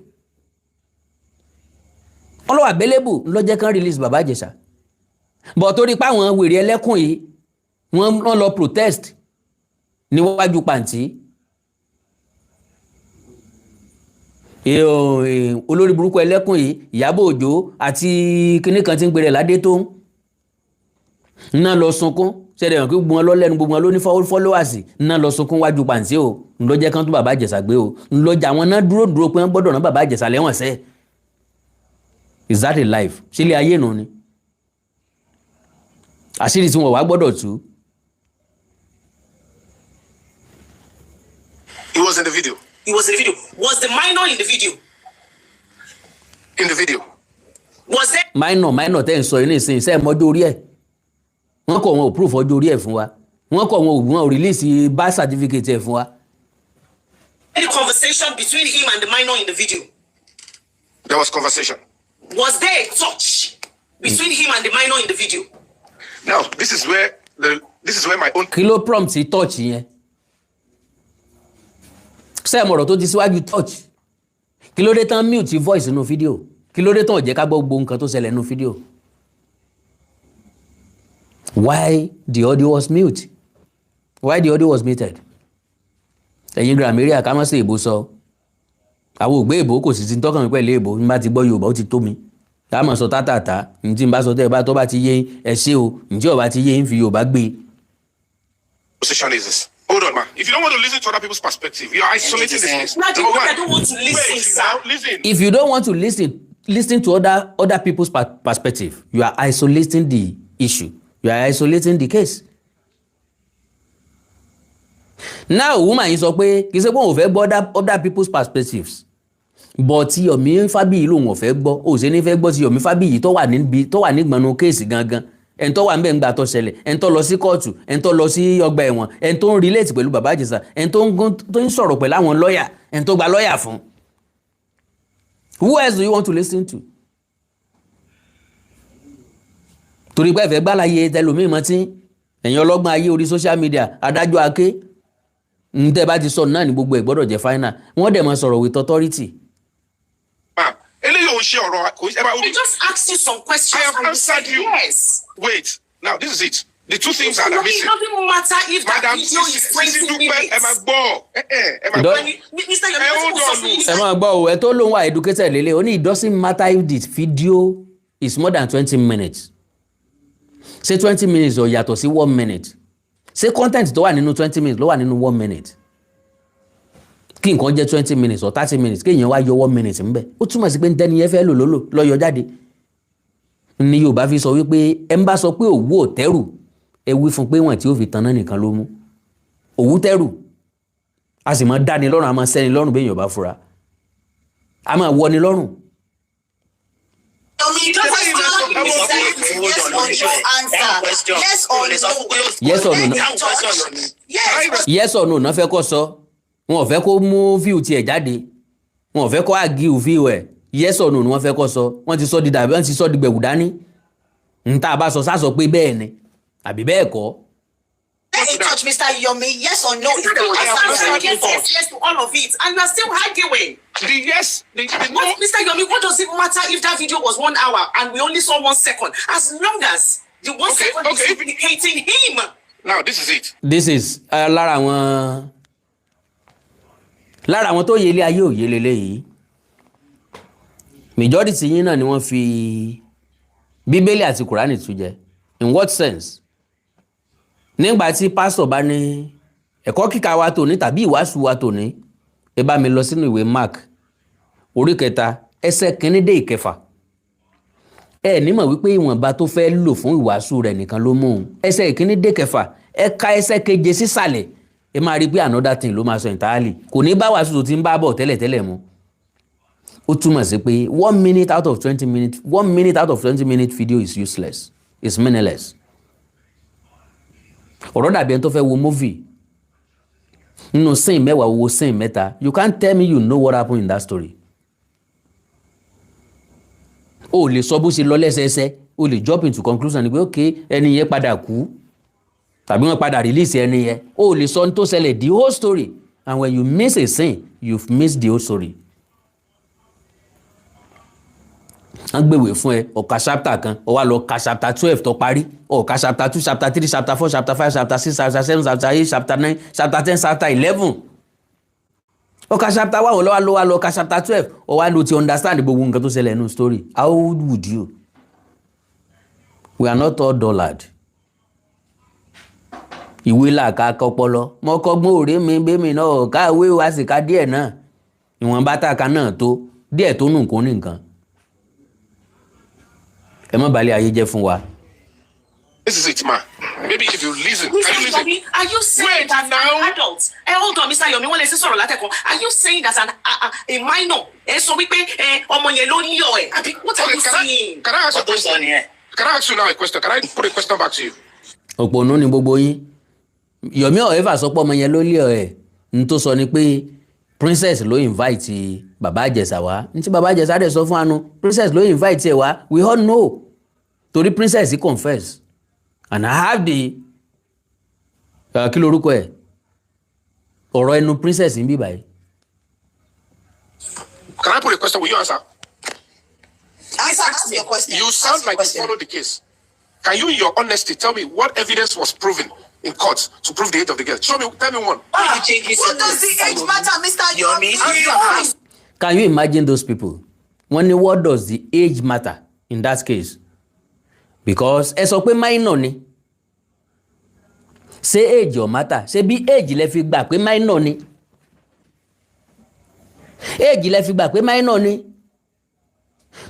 Olówó available ló jẹ́ kán release Bàbá Ìjẹ̀ṣà. But torí pé àwọn wèrè ẹlẹ́kùn yìí wọ́n lọ protest níwájú pàǹtí. Olórí burúkú ẹlẹ́kùn yìí Iyabo Òjó àti kinní kan tí ń gbèrè l'Adetoun náà lọ sunkún ṣẹlẹ̀ hàn kí gbogbo wọn lọ́lẹ́nu gbogbo wọn ló ní followers náà lọ sunkún wájú pàǹtí o ńlọ jẹ́ kán tó Bàbá Ìjẹ̀ṣà gbé o ńlọ jà wọn náà dúró pé wọ́n gbọ́dọ̀ rán Bàbá Ìjẹ̀ṣà lẹ́wọ̀n sẹ́. Is that a life? Sílé ayé nù ni. Àṣírí tí wọ́n wá gbọ́dọ̀ tú. He was in the video. Was the minor in the video? In the video. Was there? Minor tẹ́ ń sọ yìí nísìnyí sẹ́ mọ́jú orí ẹ̀. Wọ́n kọ̀ wọn ò proof ọjọ́ orí ẹ̀ fún wa. wọ́n kọ̀ wọn ò release birth certificate ẹ̀ fún wa. Any conversation between him and the minor in the video? There was conversation. Was there a touch between him and the minor in the video? Now, this is where my own. Kí ló prompt touch yẹn? Ṣé ọ̀rọ̀ tó ti síwájú touch? Kí ló dé tán mute voice nínú fídíò? Kí ló dé tán ò jẹ́ ká gbọ́ gbogbo nǹkan tó ṣẹlẹ̀ nínú fídíò? Why the audio was mute? Why the audio was muted? Ẹ̀yin grammarian ká má ṣe èbó sọ. Àwọn ògbé èbó kò sì ti tọ́kàn mi pẹ̀lú èbó. N bá ti gbọ́ Yorùbá ó ti tó mi. Ká má sọ tátàtà. N tí n bá sọ tẹ́ ẹ bá tó bá ti yé ẹ ṣé o. Ǹjẹ́ ó bá ti yé ń fi Yorùbá gbé. Position is this. Hold on, ma. If you don't want to listen to other people's perspective, you are isolating this case. I don't want to listen, sir. Listen. If you don't want to listen to other people's perspective, you are isolating the issue. You are isolating the case. Now, woman yìí sọ pé kì í ṣe pé òun fẹ́ gbọ́ other people's perspectives. But tí Yomi Fabiyi lòun ò fẹ́ gbọ́, ó ṣe ní fẹ́ gbọ́ tí Yomi Fabiyi tó wà nígbọnú kéèsì gangan. Ẹni tó wà ńbẹ̀ ńgbà tó ṣẹlẹ̀, ẹni tó lọ sí kóòtù, ẹni tó lọ sí ọgbà ẹ̀wọ̀n, ẹni tó ń relate pẹ̀lú bàbá Ìjẹ̀ṣà, ẹni tó ń sọ̀rọ̀ pẹ̀lú àwọn lọ́yà, ẹni tó gba lọ́yà fún. Who else do you want to listen to? Torí pé ẹ̀fẹ̀ gbàláyé tẹlòmíì mọ́ tí ẹ̀yin ọlọ́gbọ́n ayé orí social media adájọ́ aké ǹtẹ́ bá ti sọ náà ní gbogbo ẹ̀ gbọ́dọ̀ jẹ́ final wọ́n dẹ̀ máa sọ̀rọ̀ with authority. I just asked you some questions. I have answered you. Yes. Wait. Now, this is it. The two things that are missing. It doesn't matter if that video is 20 minutes. Mr. Yomi, ẹ máa gbọ́ o ẹ tó lóun wà educated lélẹ̀ ó ní it doesn't matter if the video is more than 20 minutes. Say 20 minutes ó yàtọ̀ sí 1 minute. Say content tó wà nínú 20 minutes ló wà nínú 1 minute. Kí nǹkan jẹ́ 20 minutes or 30 minutes kéèyàn wá yọ 1 minute ńbẹ̀ ó túmọ̀ sí pé ń tẹ́ni yẹn fẹ́ lò lọ́yọ̀ jáde. Ní Yorùbá fi sọ wípé ẹ ń bá sọ pé òwú ò tẹ́rù ẹ wí fún pé wọ́n tí ó fi tanná nìkan ló mú. Òwú tẹ́rù a sì máa dáni lọ́rùn a máa sẹ́ni lọ́rùn béèyàn bá fura a máa wọni lọ́rùn. Yes or no? Yes or no náà fẹ́ kó sọ wọn ò fẹ́ kó mú fíù tiẹ̀ jáde wọn ò fẹ́ kó àgíù fíù ẹ̀ yes or no ni wọ́n fẹ́ kó sọ wọ́n ti sọ di dàbí wọ́n ti sọ di gbẹ̀wù dání n tá a bá sọ sásọ pé bẹ́ẹ̀ ni àbí bẹ́ẹ̀ kọ́. Let's touch Mr. Yomi. Yes or no? Yes to all of it, and we're still arguing. Mr. Yomi, what does it matter if that video was 1 hour and we only saw 1 second? As long as the 1 second is indicating him. Now, this is it. This is lára àwọn tó yẹlé ayé ò yẹlé léyìí. Majority yín náà ni wọ́n fi Bíbélì àti Kùránì tú jẹ. In what sense? Nígbà tí pásítọ̀ bá ní ẹ̀kọ́ kíkà wa tòní tàbí ìwàásù wa tòní ẹ bá mi lọ sínú ìwé Mark orí 3 ẹsẹ̀ 1 dé 9. Ẹ nímọ̀ wípé ìwọ̀nba tó fẹ́ lò fún ìwàásù rẹ̀ nìkan ló mú un. Ẹsẹ̀ 1 dé 9 ẹ ka ẹsẹ̀ 7 sísàlẹ̀ ẹ máa rí pé another thing ló máa sọ entirely kò ní bá wàásù tó ti ń bá bọ̀ tẹ́lẹ̀tẹ́lẹ̀ mu. Ó túmọ̀ sí pé 1 minute out of 20 minute video is useless, is meaningless. Ọ̀rọ̀ dàbí ẹni tó fẹ́ wo movie nínú scene 10 wo scene 3 you can't tell me you know what happened in that story. O lè sọ bó ṣe lọ lẹ́sẹẹsẹ o lè jump into conclusion ni pé okay ẹni yẹn padà kú tàbí wọ́n padà release ẹni yẹn o lè sọ ní tó ṣẹlẹ̀ the whole story and when you miss a scene you've missed the whole story. Wọ́n gbèwé fún ẹ ọ̀ka chapter kan ó wá lọ ka chapter 12 tó parí ọ̀ka chapter 2 chapter 3 chapter 4 chapter 5 chapter 6 chapter 7 chapter 8 chapter 9 chapter 10 chapter 11 ọ̀ka chapter 1 ó wá lọ ka chapter 12 ó wá lọ ti understand gbogbo nǹkan tó ṣẹlẹ̀ nínú story. How would you? We are not all dullard. Ìwé làkà kọpọlọ mọ́kọ́gbọ́n òré mi bẹ́mi náà káwé wá sí ká díẹ̀ náà ìwọ̀nba tàkà náà tó díẹ̀ tó nù kún ní nǹkan. Ẹ má balẹ̀ ayé jẹ́ fún wa. This is it, ma. Maybe if you listen. Mr. Yomi, are you saying that an adult? Hold on, Mr. Yomi, wọ́n lè sọ̀rọ̀ látẹ̀kọ́. Are you saying that a minor? Sọ wípé ọmọ yẹn ló ní ọ̀ ẹ̀. Àbí what are you saying? Can I ask a question? Can I ask you now a question? Can I put a question back to you? Òpònú ni gbogbo yín. Yomi ò ever sọ pé ọmọ yẹn ló lé ẹ̀ n tó sọ ni pé princess ló invite bàbá Ìjẹ̀ṣà wá n tí bàbá Ìjẹ̀ṣà dẹ̀ sọ fún anu princess ló invite ẹ̀ wá we all know torí princess he confess and I have the kí lorúkọ ẹ̀ ọ̀rọ̀ ẹnu princess ń bí báyìí. Can I put a question? Will you answer? Answer your question. You sound like you follow the case. Can you, in your honesty, tell me what evidence was proven in court to prove the age of the girl? Show me, tell me one. What does the age matter, Mr. Yomi? Can you imagine those people? What does the age matter in that case? Because ẹ sọ pé minor ni. Ṣé age ò matter? Ṣé bí age lẹ fi gbà pé minor ni? Age lẹ fi gbà pé minor ni.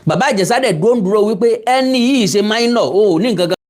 Bàbá Ìjẹ̀ṣà dẹ̀ dúró wípé ẹni yìí ṣe minor, ó ní nǹkan kan.